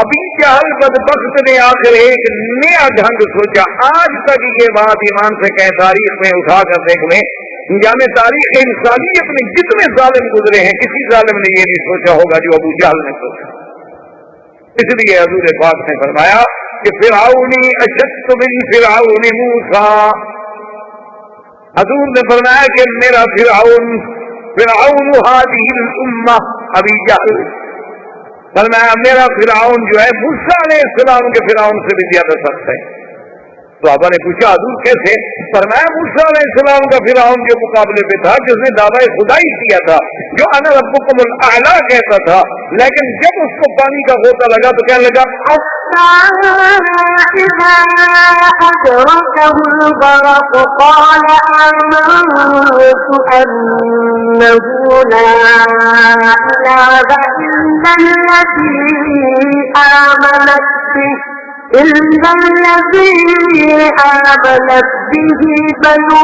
ابھی جہل بدبخت نے آخر ایک نیا ڈھنگ سوچا، آج تک یہ بات ایمان سے کہیں تاریخ میں اٹھا کر دیکھ لیں، یعنی تاریخ انسانیت میں جتنے ظالم گزرے ہیں کسی ظالم نے یہ نہیں سوچا ہوگا جو ابو جہل نے سوچا۔ اس لیے حضور پاک نے فرمایا کہ فرعونی اشد من فرعون موسیٰ، حضور نے فرمایا کہ میرا فرعون هذه الامہ ابی جہل، فرمایا میرا فرعون جو ہے موسیٰ علیہ السلام کے فرعون سے بھی زیادہ سخت ہے۔ صحابہ نے پوچھا حضور کیسے؟ فرمایا موسیٰ علیہ السلام کا فرعون کے مقابلے پہ تھا جس نے دعویٰ خدائی کیا تھا، جو انا ربکم الاعلیٰ کہتا تھا، لیکن جب اس کو پانی کا غوطہ لگا تو کہنے لگا إِلَّا الَّذِي آمَنَتْ بِهِ بَنُو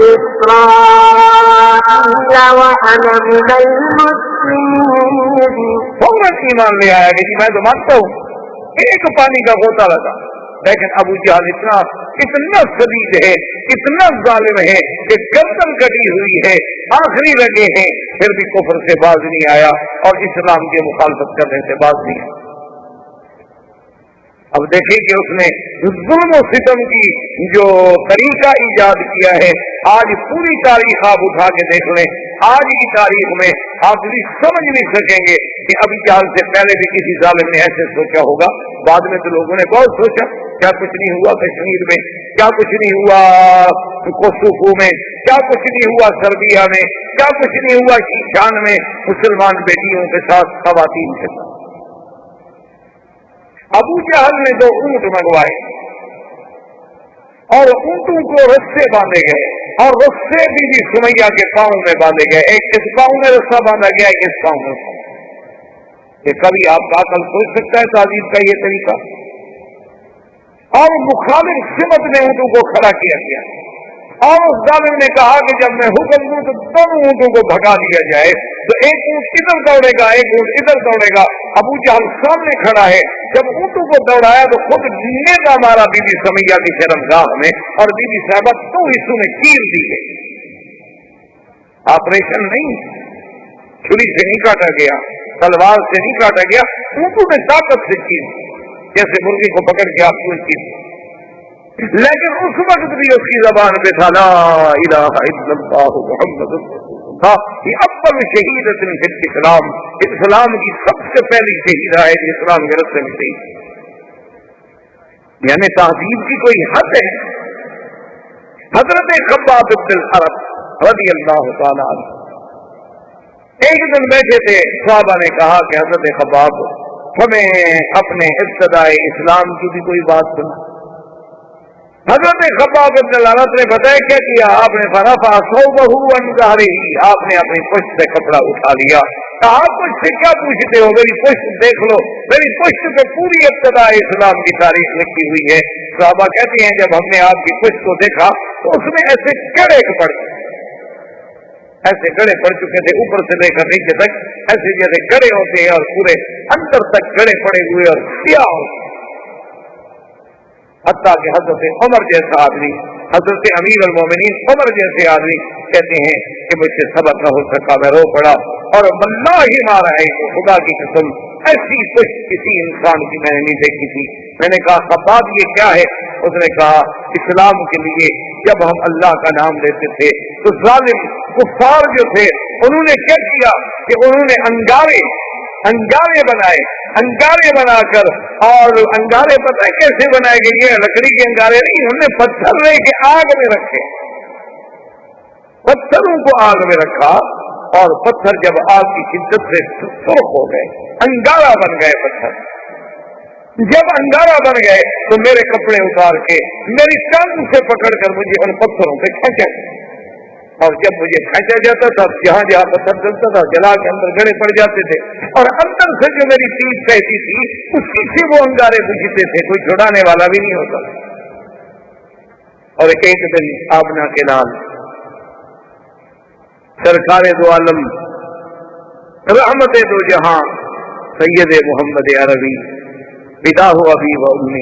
إِسْرَائِيلَ وَأَنَا مِنَ الْمُسْلِمِينَ۔ فوراً ایمان لے آیا کہ جی میں تو مانتا ہوں، ایک پانی کا غوطہ لگا، لیکن ابو جہل اتنا شدید ہے، اتنا ظالم ہے کہ گردن کٹی ہوئی ہے، آخری لگے ہیں، پھر بھی کفر سے باز نہیں آیا اور اسلام کے مخالفت کرنے سے باز نہیں آیا۔ اب دیکھیں کہ اس نے ظلم و ستم کی جو طریقہ ایجاد کیا ہے، آج پوری تاریخ آپ اٹھا کے دیکھ لیں، آج کی تاریخ میں آپ بھی سمجھ نہیں سکیں گے کہ ابھی جہل سے پہلے بھی کسی ظالم نے ایسے سوچا ہوگا۔ بعد میں تو لوگوں نے بہت سوچا، کیا کچھ نہیں ہوا کشمیر میں، کیا کچھ نہیں ہوا کوسوفو میں، کیا کچھ نہیں ہوا سربیا میں، کیا کچھ نہیں ہوا شیشان میں مسلمان بیٹیوں کے ساتھ، خواتین کے ساتھ۔ ابو جہل نے 2 اونٹ منگوائے اور اونٹوں کو رسے باندھے گئے اور رسے بھی سمیہ کے پاؤں میں باندھے گئے، ایک اس پاؤں میں رسا باندھا گیا، ایک اس پاؤں میں رسا۔ کہ کبھی آپ کا عقل سوچ سکتا ہے تعظیم کا یہ طریقہ؟ اور مخالف سمت میں اونٹوں کو کھڑا کیا گیا اور اس ظالم نے کہا کہ جب میں حکم دوں تو دونوں اونٹوں کو بھگا دیا جائے، تو ایک اونٹ ادھر دوڑے گا، ایک اونٹ ادھر دوڑے گا۔ ابو جہل سامنے کھڑا ہے، جب اونٹوں کو دوڑایا تو خود نیزہ مارا بی بی سمیہ کی شرمگاہ میں، اور بی بی صاحبہ 2 حصوں میں چیر دی گئی۔ آپریشن نہیں، چھری سے نہیں کاٹا گیا، تلوار سے نہیں کاٹا گیا، اونٹوں نے طاقت سے چیر، جیسے مرغی کو پکڑ کے آپ کو چیر۔ لیکن اس وقت بھی اس کی زبان پہ تھا لا الہ الا اللہ محمد رسول اللہ۔ یہ اول شہیدۃ فی الاسلام، اسلام کی سب سے پہلی شہیدہ ہے جو اسلام کے راستے میں شہید۔ یعنی تہذیب کی کوئی حد ہے۔ حضرت خباب بن الارت رضی اللہ تعالیٰ عنہ ایک دن بیٹھے تھے، صحابہ نے کہا کہ حضرت خباب ہمیں اپنے ابتدائی اسلام کی بھی کوئی بات سنا۔ حضرت خباب بن الارت نے بتایا کیا کیا؟ آپ نے فرفع ثوبہ عن ظہرہ، آپ نے اپنی پشت سے کپڑا اٹھا لیا۔ کہا پشت سے کیا پوچھتے ہو، میری پشت دیکھ لو، میری پشت پہ پوری ابتدا اسلام کی تاریخ لکھی ہوئی ہے۔ صحابہ کہتے ہیں جب ہم نے آپ کی پشت کو دیکھا تو اس میں ایسے گڑے پڑ چکے تھے، اوپر سے لے کر نیچے تک ایسے جیسے گڑے ہوتے ہیں، اور پورے اندر تک گڑے پڑے ہوئے اور سیاہ ہوتے، حتیٰ کہ حضرت عمر جیسا آدمی، حضرت امیر المومنین عمر جیسے آدمی کہتے ہیں کہ مجھ سے صبر نہ ہو سکا، میں رو پڑا اور واللہ ہی مارا ہے تو خدا کی قسم ایسی کچھ کسی انسان کی میں نے نہیں دیکھی تھی۔ میں نے کہا خباب یہ کیا ہے؟ اس نے کہا اسلام کے لیے جب ہم اللہ کا نام لیتے تھے تو ظالم کفار جو تھے انہوں نے کیا کیا کہ انہوں نے انگارے بنائے، انگارے بنا کر، اور انگارے پتہ ہے کیسے بنائے گئے؟ یہ لکڑی کے انگارے نہیں، انہوں نے پتھر لے کے آگ میں رکھے، پتھروں کو آگ میں رکھا، اور پتھر جب آگ کی شدت سے سرخ ہو گئے انگارہ بن گئے پتھر۔ جب انگارہ بن گئے تو میرے کپڑے اتار کے میری ٹانگ سے پکڑ کر مجھے ان پتھروں پہ کھینچا، اور جب مجھے کھینچا جاتا تھا جہاں جہاں پتھر چلتا تھا جلا کے اندر گڑے پڑ جاتے تھے، اور اندر سے جو میری پیٹھ بہتی تھی اسی سے وہ انگارے بجھتے تھے، کوئی چھڑانے والا بھی نہیں ہوتا۔ اور ایک دن آمنہ کے نام سرکار دو عالم رحمت دو جہاں سید محمد عربی فدا ہو ابی و امی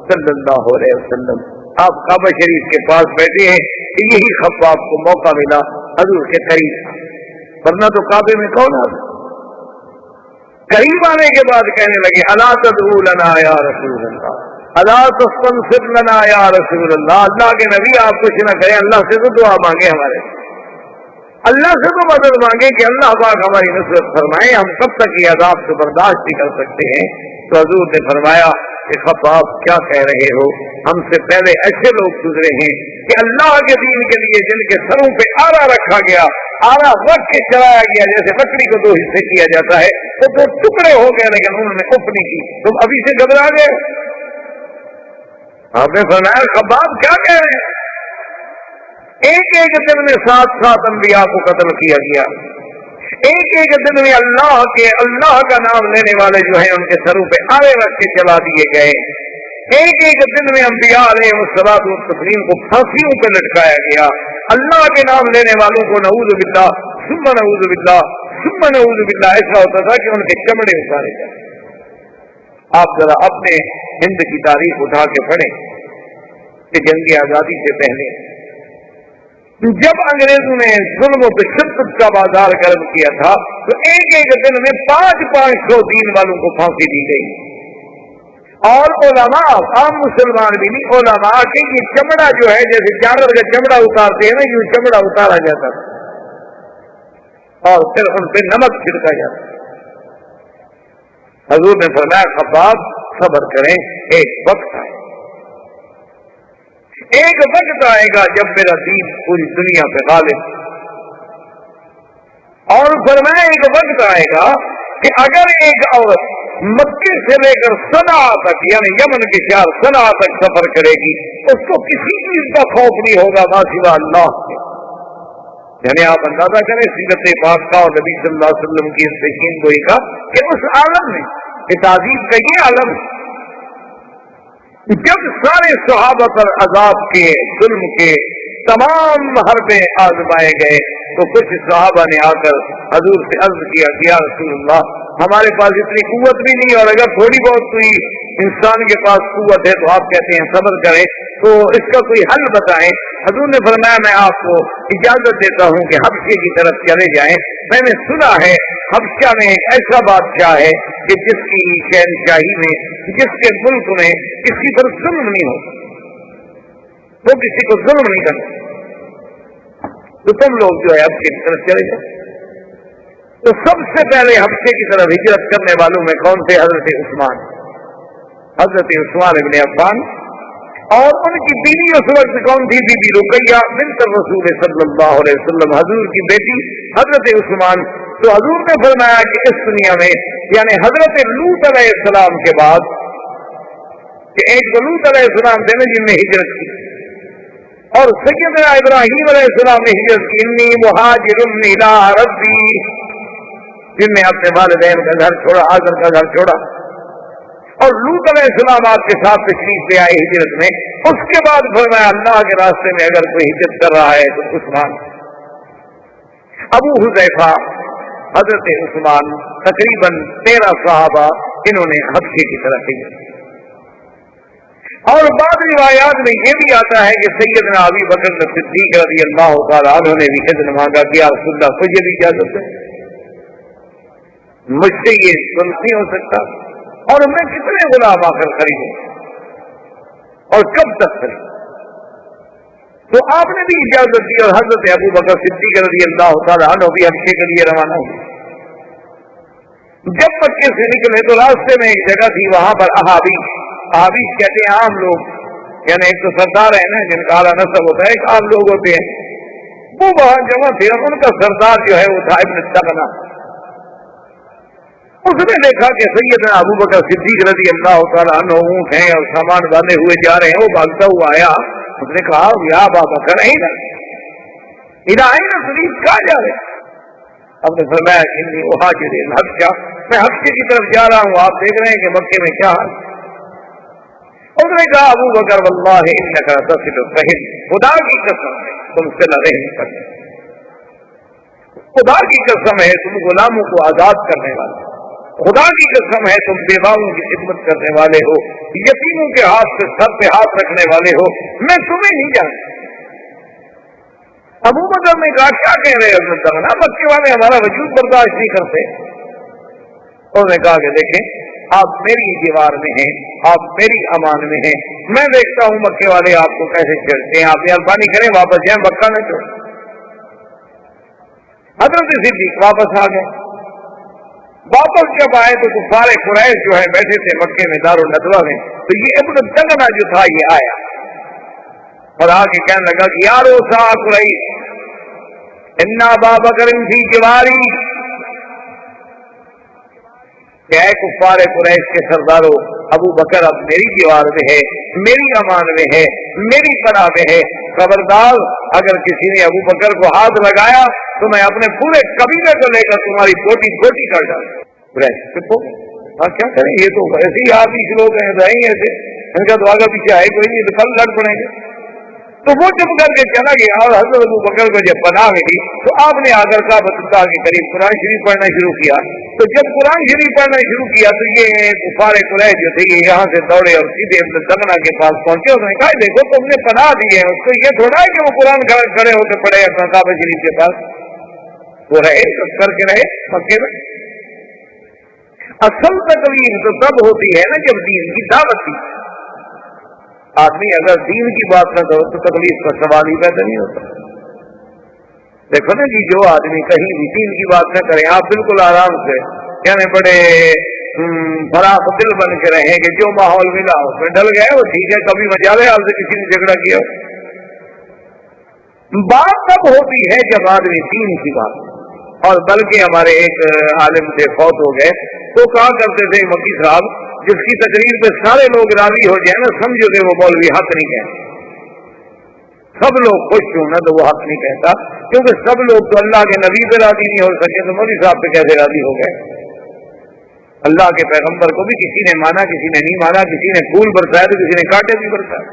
صلی اللہ علیہ وسلم آپ کعبہ شریف کے پاس بیٹھے ہیں کہ یہی خباب کو موقع ملا حضور کے قریب، ورنہ تو کعبے میں کون آ؟ قریب آنے کے بعد کہنے لگے الا تدعو لنا یا رسول اللہ، الا تستنصر لنا یا رسول اللہ، اللہ کے نبی آپ کچھ نہ کریں، اللہ سے تو دعا مانگے، ہمارے اللہ سے تو مدد مانگے کہ اللہ پاک ہماری نصرت فرمائے، ہم کب تک یہ عذاب سے برداشت نہیں کر سکتے ہیں۔ تو حضور نے فرمایا کہ خباب کیا کہہ رہے ہو، ہم سے پہلے ایسے لوگ گزرے ہیں کہ اللہ کے دین کے لیے جن کے سروں پہ آرا رکھا گیا، آرا رکھ کے چلایا گیا، جیسے لکڑی کو 2 حصے کیا جاتا ہے، تو 2 ٹکڑے ہو گئے لیکن انہوں نے اف نہیں کی، تم ابھی سے گھبرا گئے۔ آپ نے فرمایا خباب کیا کہہ رہے ہیں؟ ایک ایک دن میں 7 انبیاء کو قتل کیا گیا، ایک ایک دن میں اللہ کا نام لینے والے جو ہیں ان کے سروں پہ آرے رکھ کے چلا دیے گئے، ایک ایک دن میں انبیاء علیہ الصلوۃ والتسلیم کو پھانسیوں پہ لٹکایا گیا، اللہ کے نام لینے والوں کو نعوذ باللہ ثم نعوذ باللہ ثم نعوذ باللہ ایسا ہوتا تھا کہ ان کے چمڑے اتارے جائے۔ آپ ذرا اپنے ہند کی تاریخ اٹھا کے پڑھیں کہ جنگ آزادی سے پہلے جب انگریزوں نے ظلم و تشدد کا بازار گرم کیا تھا تو ایک ایک دن میں 500 دین والوں کو پھانسی دی گئی، اور علماء عام مسلمان بھی نہیں، علماء کے یہ چمڑا جو ہے جیسے جانور کا چمڑا اتارتے ہیں نا، یہ چمڑا اتارا جاتا تھا اور پھر ان پہ نمک چھڑکا جاتا تھا۔ حضور نے فرمایا خباب صبر کریں، ایک وقت آئے گا جب میرا دین پوری دنیا پہ غالب، اور فرمایا ایک وقت آئے گا کہ اگر ایک عورت مکے سے لے کر صنع تک یعنی یمن کے شہر صنع تک سفر کرے گی، اس کو کسی چیز کا خوف نہیں ہوگا سوا اللہ سے۔ یعنی آپ اندازہ کریں سیرت پاک کا اور نبی صلی اللہ علیہ وسلم کی اس پیشین گوئی کا کہ اس عالم میں اس عظیم کا یہ عالم جب سارے صحابہ پر عذاب کے ظلم کے تمام حربے آزمائے گئے تو کچھ صحابہ نے آ کر حضور سے عرض کیا کہ یا رسول اللہ ہمارے پاس اتنی قوت بھی نہیں، اور اگر تھوڑی بہت کوئی انسان کے پاس قوت ہے تو آپ کہتے ہیں صبر کریں، تو اس کا کوئی حل بتائیں۔ حضور نے فرمایا میں آپ کو اجازت دیتا ہوں کہ حبشے کی طرف چلے جائیں، میں نے سنا ہے حبشہ میں ایک ایسا بادشاہ ہے کہ جس کی شہنشاہی میں جس کے ملک میں کسی پر ظلم نہیں ہو، وہ کسی کو ظلم نہیں کرتا، تو تم لوگ جو ہے حبشے کی طرف چلے جائیں۔ تو سب سے پہلے حبشے کی طرف ہجرت کرنے والوں میں کون تھے؟ حضرت عثمان ابن عفان، اور ان کی بیوی اس وقت کون تھی؟ بی بی رقیہ بنت الرسول صلی اللہ علیہ وسلم، حضور کی بیٹی حضرت عثمان۔ تو حضور نے فرمایا کہ اس دنیا میں یعنی حضرت لوط علیہ السلام کے بعد کہ ایک تو لوط علیہ السلام تھے جن نے ہجرت کی، اور سیدنا ابراہیم علیہ السلام نے ہجرت کی، انی مہاجر الی ربی، جن نے اپنے والدین کا گھر چھوڑا، آزر کا گھر چھوڑا، اور لوط علیہ السلام آپ کے ساتھ تشریف لے آئے ہجرت میں۔ اس کے بعد فرمایا اللہ کے راستے میں اگر کوئی ہجرت کر رہا ہے تو عثمان۔ ابو حذیفہ، حضرت عثمان، تقریباً 13 صحابہ انہوں نے حبشے کی طرف ہجرت۔ اور بعض روایات میں یہ بھی آتا ہے کہ سیدنا ابی بکر صدیق رضی اللہ تعالیٰ عنہ نے بھی اذن مانگا کہ یا رسول اللہ مجھے بھی اجازت ہے، مجھ سے یہ ظلم نہیں ہو سکتا، اور میں کتنے غلام آ کر خریدوں اور کب تک خریدوں؟ تو آپ نے بھی اجازت دی، اور حضرت ابو بکر صدیق رضی اللہ تعالیٰ عنہ بھی حبشے کے لیے روانہ ہوئے۔ جب مکے سے نکلے تو راستے میں ایک جگہ تھی، وہاں پر احابیش کہتے ہیں عام لوگ، یعنی ایک تو سردار ہے نا جن کا اعلیٰ نسب ہوتا ہے، ایک عام لوگ ہوتے ہیں، وہ وہاں جمع تھے، اور ان کا سردار جو ہے وہ تھا ابن سبنا۔ اس نے دیکھا کہ سیدنا ابو بکر صدیق رضی اللہ تعالیٰ عنہ اونٹ ہیں اور سامان باندھے ہوئے جا رہے ہیں، وہ بھاگتا ہوا آیا، اس نے کہا یا ابا بکر ادھر کہاں جا رہے ہیں؟ اب نے فرمایا انی مہاجر الحبشہ، میں حبشے کی طرف جا رہا ہوں، آپ دیکھ رہے ہیں کہ مکے میں کیا حال۔ اس نے کہا ابو بکر واللہ انک لتصل الرحم، خدا کی قسم ہے تم صلہ رحم کرتے، خدا کی قسم ہے تم غلاموں کو آزاد کرنے والے، خدا کی قسم ہے تم بیواؤں کی خدمت کرنے والے ہو، یتیموں کے ہاتھ سے سر پہ ہاتھ رکھنے والے ہو، میں تمہیں نہیں جانتا۔ ابو بکر نے کہا کیا کہہ رہے ہیں؟ مکے والے ہمارا وجود برداشت نہیں کرتے۔ انہوں نے کہا کہ دیکھیں آپ میری دیوار میں ہیں، آپ میری امان میں ہیں، میں دیکھتا ہوں مکے والے آپ کو کیسے چھیڑتے ہیں، آپ مہربانی کریں واپس جائیں، مکہ نہ چھوڑیں۔ حضرت صدیق واپس آ گئے۔ واپس جب آئے تو کفار قریش جو ہے بیٹھے تھے مکے میں دارالندوہ میں، تو یہ ابن دغنہ جو تھا یہ آیا اور آ کے کہنے لگا کہ یارو سا قریش انا ابا بکر فی جواری، کہ اے کفار قریش کے سرداروں ابو بکر اب میری دیوار میں ہے، میری امان میں ہے، میری پناہ میں ہے، خبردار اگر کسی نے ابو بکر کو ہاتھ لگایا تو میں اپنے پورے قبیلے کو لے کر تمہاری بوٹی بوٹی کر ڈالوں۔ قریش چپ ہو گئے، کیا کریں، یہ تو ایسے ہی آپ ہی لوگ ہیں رہیں گے ایسے، ان کا تو آگے پیچھے آئے کوئی نہیں، تو کل لڑ پڑیں گے۔ تو وہ چپ کر کے چلا گیا، اور حضرت ابو بکر کو جب پناہ ملی تو آپ نے آ کر کعبۃ اللہ کے قریب قرآن شریف پڑھنا شروع کیا۔ تو جب قرآن شریف پڑھنا شروع کیا تو یہ کفار قریش جو تھے یہ یہاں سے دوڑے اور سیدھے ابن دغنہ کے پاس پہنچے۔ انہوں نے کہا دیکھو تم نے پناہ دی ہے، اس کو یہ تھوڑا ہے کہ وہ قرآن کھڑے ہو کے پڑھے اپنا کعبہ شریف کے پاس، وہ رہے کر کے رہے مکے میں۔ اصل تکلیف تو تب ہوتی ہے نا جب دین کی دعوت دی، آدمی اگر دین کی بات نہ کرو تو تکلیف کا سوال ہی پیدا نہیں ہوتا۔ دیکھو نا جی، جو آدمی کہیں بھی دین کی بات نہ کرے، آپ بالکل آرام سے یعنی بڑے فراخ دل بن کے رہیں کہ جو ماحول ملا اس میں ڈل گئے وہ ٹھیک ہے، کبھی مجالے آپ سے کسی نے جھگڑا کیا۔ بات تب ہوتی ہے جب آدمی دین کی بات، اور بلکہ ہمارے ایک عالم سے فوت ہو گئے تو کہا کرتے تھے مکی صاحب جس کی تقریر پہ سارے لوگ راضی ہو جائیں نا سمجھو کہ وہ مولوی حق نہیں کہتا، سب لوگ خوش ہوں نا تو وہ حق نہیں کہتا، کیونکہ سب لوگ تو اللہ کے نبی پہ راضی نہیں ہو سکے تو مولوی صاحب پہ کیسے راضی ہو گئے؟ اللہ کے پیغمبر کو بھی کسی نے مانا، کسی نے نہیں مانا، کسی نے پھول برسائے تو کسی نے کانٹے بھی برسائے،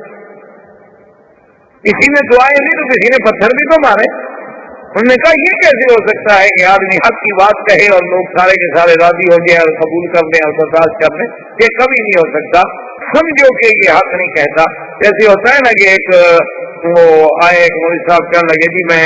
کسی نے دعائیں لی تو کسی نے پتھر بھی تو مارے۔ انہوں نے کہا یہ کیسے ہو سکتا ہے کہ آدمی حق کی بات کہے اور لوگ سارے کے سارے راضی ہو جائیں اور قبول کر دیں اور برداشت کر لیں؟ یہ کبھی نہیں ہو سکتا، سمجھو کہ یہ حق نہیں کہتا۔ جیسے ہوتا ہے نا کہ ایک وہ آئے ایک مولوی صاحب کہنے لگے جی میں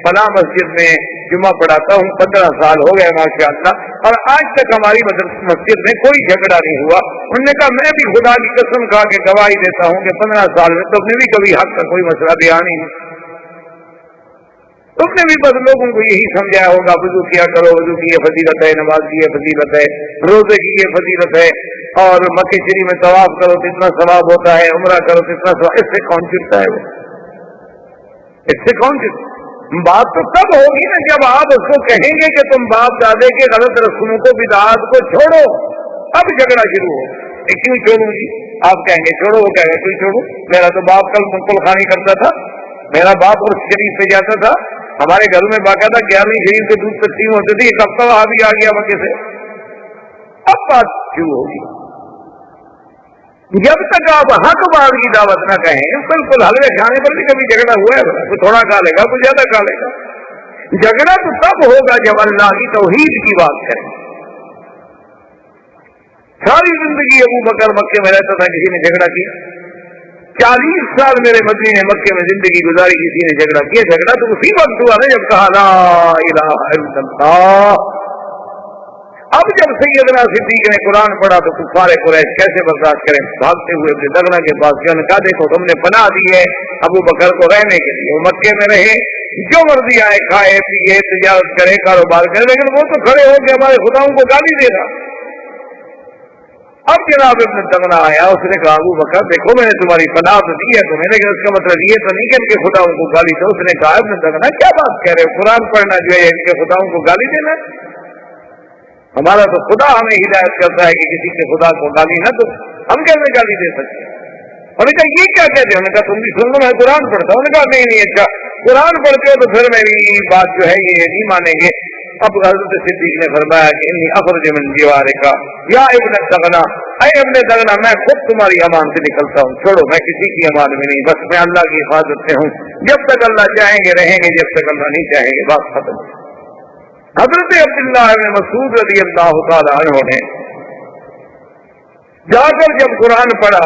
فلاں مسجد میں جمعہ پڑھاتا ہوں، 15 سال ہو گئے ماشاء اللہ، اور آج تک ہماری مسجد میں کوئی جھگڑا نہیں ہوا۔ انہوں نے کہا میں بھی خدا کی قسم کھا کے گواہی دیتا ہوں کہ 15 سال میں تم نے بھی کبھی حق کا کوئی مسئلہ بیان ہی نہیں، تم نے بھی بس لوگوں کو یہی سمجھایا ہوگا وضو کیا کرو، وضو کی یہ فضیلت ہے، نماز کی یہ فضیلت ہے، روزے کی یہ فضیلت ہے، اور مکہ شریف میں طواف کرو تو اتنا ثواب ہوتا ہے، عمرہ کرو تو اتنا ثواب۔ اس سے کون چڑھتا ہے؟ وہ اس سے کون چڑھتا؟ بات تو تب ہوگی نا جب آپ اس کو کہیں گے کہ تم باپ دادے کے غلط رسوموں کو بدعات کو چھوڑو، اب جھگڑا شروع ہو۔ کیوں چھوڑوں جی؟ آپ کہیں گے چھوڑو، وہ کہیں گے کیوں چھوڑوں؟ میرا تو باپ کل منقل خانی کرتا تھا، میرا باپ اور شریف پہ جاتا تھا، ہمارے گھر میں باقاعدہ 11ویں شریف کے دودھ تقسیم ہوتے تھے، ایک ہفتہ وہاں بھی آ گیا مکے سے۔ اب بات شروع ہوگی۔ جب تک آپ حق بات کی دعوت نہ کہیں، بالکل حلوے کھانے پر بھی کبھی جھگڑا ہوا ہے؟ کوئی تھوڑا کھا لے گا، کوئی زیادہ کھا لے گا۔ جھگڑا تو تب ہوگا جب اللہ کی توحید کی بات کریں۔ ساری زندگی ابو بکر مکے میں رہتا تھا، کسی نے جھگڑا کیا؟ 40 سال میرے مدنی نے مکے میں زندگی گزاری، کسی نے جھگڑا کیا؟ جھگڑا تو اسی وقت ہوا نا جب کہا لا الہ الا اللہ۔ اب جب سیدنا صدیق نے قرآن پڑھا تو کفار قریش کیسے برداشت کریں؟ بھاگتے ہوئے ابن دغنہ کے پاس گئے، کہا دیکھو تم نے پناہ دی ہے ابو بکر کو رہنے کے لیے، وہ مکے میں رہے، جو مرضی آئے کھائے پیے تجارت کرے کاروبار کرے، لیکن وہ تو کھڑے ہو کے ہمارے خداؤں کو گالی دے رہا۔ اب جناب ابن دغنہ آیا، اس نے کہا ابو بکر دیکھو میں نے تمہاری پناہ تو دی ہے تمہیں، لیکن اس کا مطلب یہ تو نہیں کہ ان کے خداؤں کو گالی دو۔ اس نے کہا ابن دغنہ کیا بات کہہ رہے ہو؟ قرآن پڑھنا جو ہے ان کے خداؤں کو گالی دینا؟ ہمارا تو خدا ہمیں ہدایت کرتا ہے کہ کسی کے خدا کو گالی نہ دو، ہم کیسے گالی دے سکتے ہیں؟ انہوں نے کہا یہ کیا کہتے ہیں؟ انہوں نے کہا تم بھی سن لو، میں قرآن پڑھتا ہوں۔ انہوں نے کہا نہیں اچھا قرآن پڑھتے ہو تو پھر میری بات جو ہے یہ نہیں مانیں گے۔ اب حضرت صدیق نے فرمایا کہ انی اخرج من جوارک یا ابن دغنہ، اے ابن دغنہ میں خود تمہاری امان سے نکلتا ہوں، چھوڑو میں کسی کی امان میں نہیں، بس میں اللہ کی حفاظت میں ہوں، جب تک اللہ چاہیں گے رہیں گے، جب تک اللہ نہیں چاہیں گے بات ختم۔ حضرت عبداللہ بن مسعود رضی اللہ تعالی عنہ نے جا کر جب قرآن پڑھا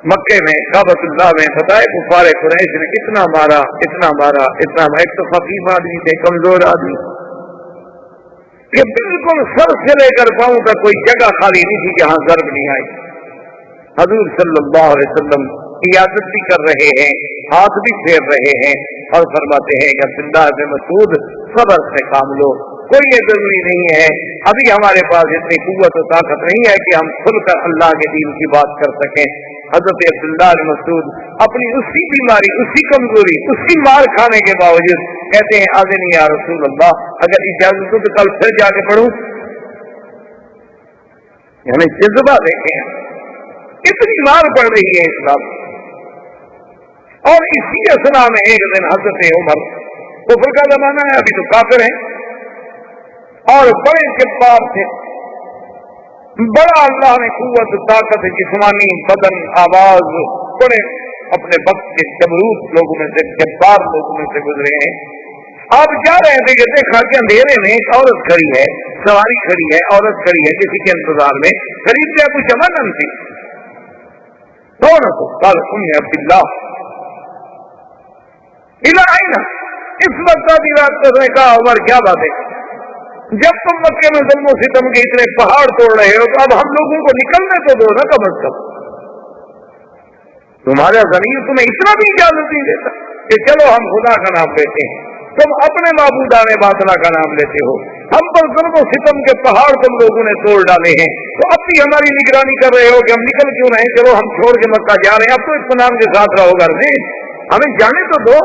مکے میں کعبۃ اللہ میں، بتائے کفار قریش نے اتنا مارا اتنا مارا اتنا مارا، ایک تو فقیر آدمی تھے، کمزور آدمی، کہ بالکل سر سے لے کر پاؤں تک کوئی جگہ خالی نہیں تھی جہاں ضرب نہیں آئی۔ حضور صلی اللہ علیہ وسلم عیادت بھی کر رہے ہیں، ہاتھ بھی پھیر رہے ہیں، اور فرماتے ہیں کہ عبداللہ بن مسعود صبر سے کام لو، کوئی یہ ضروری نہیں ہے، ابھی ہمارے پاس اتنی قوت و طاقت نہیں ہے کہ ہم کھل کر اللہ کے دین کی بات کر سکیں۔ حضرت عبداللہ بن مسعود اپنی اسی بیماری، اسی کمزوری، اسی مار کھانے کے باوجود کہتے ہیں آذن یا رسول اللہ، اگر اجازت ہو تو کل پھر جا کے پڑھوں۔ یعنی جذبہ دیکھیں، اتنی مار پڑ رہی ہے اسلام۔ اور اسی اثنا میں ایک دن حضرت عمر، کفر کا زمانہ ہے، ابھی تو کافر ہیں اور بڑے جبار تھے، بڑا اللہ نے قوت طاقت جسمانی بدن آواز، بڑے اپنے وقت کے جبروت لوگوں میں سے، جبار لوگوں میں سے گزرے ہیں۔ آپ جا رہے تھے کہ دیکھا کہ اندھیرے میں ایک عورت کھڑی ہے، سواری کھڑی ہے، عورت کھڑی ہے کسی کے انتظار میں، قریب سے کچھ امن تھی، دونوں کو قال ام عبداللہ الہ، اس وقت آدھی رات کو نے کہا عمر کیا بات ہے، جب تم مکے میں ظلم و ستم کے اتنے پہاڑ توڑ رہے ہو تو اب ہم لوگوں کو نکلنے تو دو نا، کم از کم تمہارا ضمیر تمہیں اتنا بھی اجازت نہیں دیتا کہ چلو ہم خدا کا نام لیتے ہیں، تم اپنے معبودان باطلا کا نام لیتے ہو، ہم پر ظلم و ستم کے پہاڑ تم لوگوں نے توڑ ڈالے ہیں، تو اب بھی ہماری نگرانی کر رہے ہو کہ ہم نکل کیوں رہے، چلو ہم چھوڑ کے مکہ جا رہے ہیں، اب تو اطمینان کے ساتھ رہو گھر میں، ہمیں جانے تو دو۔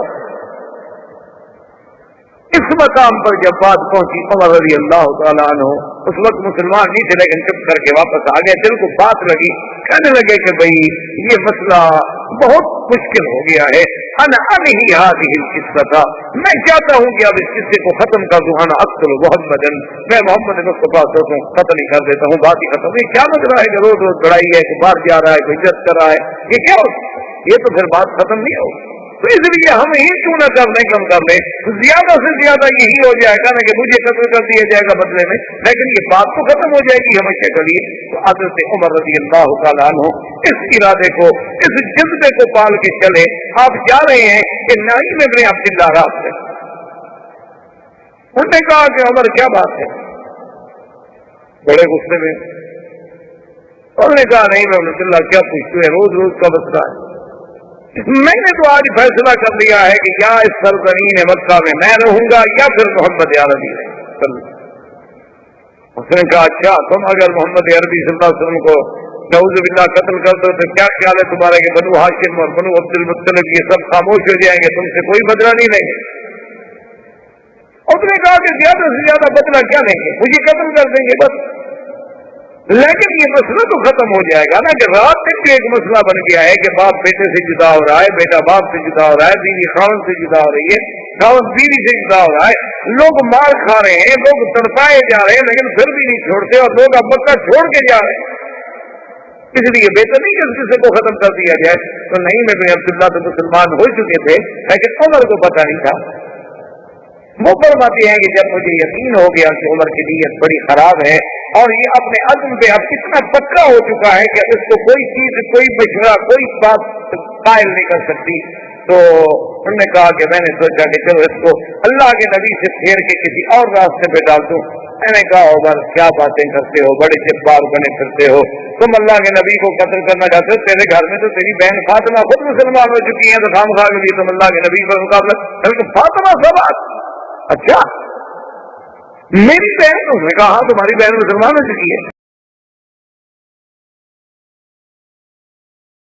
اس مقام پر جب بات پہنچی عمر رضی اللہ تعالیٰ عنہ اس وقت مسلمان نہیں تھے لیکن چپ کر کے واپس آ گئے. دل کو بات لگی, کہنے لگے کہ بھئی یہ مسئلہ بہت مشکل ہو گیا ہے. انا انہی هذه القصہ, میں چاہتا ہوں کہ اب اس قصے کو ختم کر دوں. انا اقتل محمدا, میں محمد مصطفیٰ کو قتل ہی کر دیتا ہوں, بات ہی ختم. یہ کیا مطلب ہے کہ روز روز لڑائی ہے, کہ باہر جا رہا ہے, کوئی عزت کر رہا ہے, یہ کیا ہو, یہ تو پھر بات ختم نہیں ہوگی. تو اس لیے ہم یہ کیوں نہ کر لیں, کم کر لیں, زیادہ سے زیادہ یہی ہو جائے گا نا کہ مجھے قتل کر دیا جائے گا بدلے میں, لیکن یہ بات تو ختم ہو جائے گی ہمیشہ کے لیے. تو حضرت عمر رضی اللہ تعالیٰ عنہ اس ارادے کو, اس جذبے کو پال کے چلے. آپ جا رہے ہیں کہ نعیم ابن عبداللہ راست سے, انہوں نے کہا کہ عمر کیا بات ہے, بڑے غصے میں. انہوں نے کہا نہیں میں عبداللہ کیا پوچھتے ہیں, روز روز کا مسئلہ ہے. میں نے تو آج فیصلہ کر لیا ہے کہ یا اس سرزمین مکہ میں میں رہوں گا یا پھر محمد عربی ہے. اس نے کہا اچھا, تم اگر محمد عربی صلی اللہ علیہ وسلم کو نعوذ باللہ قتل کر دو تو کیا خیال ہے تمہارا کہ بنو ہاشم اور بنو عبد المطلب یہ سب خاموش ہو جائیں گے, تم سے کوئی بدلہ نہیں لیں گے؟ اس نے کہا کہ زیادہ سے زیادہ بدلہ کیا لیں گے, مجھے قتل کر دیں گے بس. لیکن یہ مسئلہ تو ختم ہو جائے گا نا کہ رات تک ایک مسئلہ بن گیا ہے کہ باپ بیٹے سے جدا ہو رہا ہے, بیٹا باپ سے جدا ہو رہا ہے, بیوی خاوند سے جدا ہو رہی ہے, خاوند بیوی سے جدا ہو رہا ہے, لوگ مار کھا رہے ہیں, لوگ تڑپائے جا رہے ہیں لیکن پھر بھی نہیں چھوڑتے, اور لوگ اب مکہ چھوڑ کے جا رہے ہیں. اس لیے بہتر نہیں کہ اس قصے کو ختم کر دیا جائے. تو نہیں میں عبداللہ تو مسلمان ہو چکے تھے لیکن عمر کو پتہ نہیں تھا. وہ فرماتے ہیں کہ جب مجھے یقین ہو گیا کہ عمر کی نیت بڑی خراب ہے اور یہ اپنے عزم پہ اب اتنا پکا ہو چکا ہے کہ اس کو کوئی چیز, کوئی مشورہ, کوئی بات قائل نہیں کر سکتی, تو انہوں نے کہا کہ میں نے سوچا کہ چلو اس کو اللہ کے نبی سے پھیر کے کسی اور راستے پہ ڈال دوں. میں نے کہا عمر کیا باتیں کرتے ہو, بڑے جبار بنے پھرتے ہو, تم اللہ کے نبی کو قتل کرنا چاہتے ہو, تیرے گھر میں تو تیری بہن فاطمہ خود مسلمان ہو چکی ہے, تو خام خواہ کے لیے تم اللہ کے نبی پر مقابلہ. فاطمہ سب اچھا میری بہن, تو اس نے کہا ہاں تمہاری بہن مسلمان ہو چکی ہے.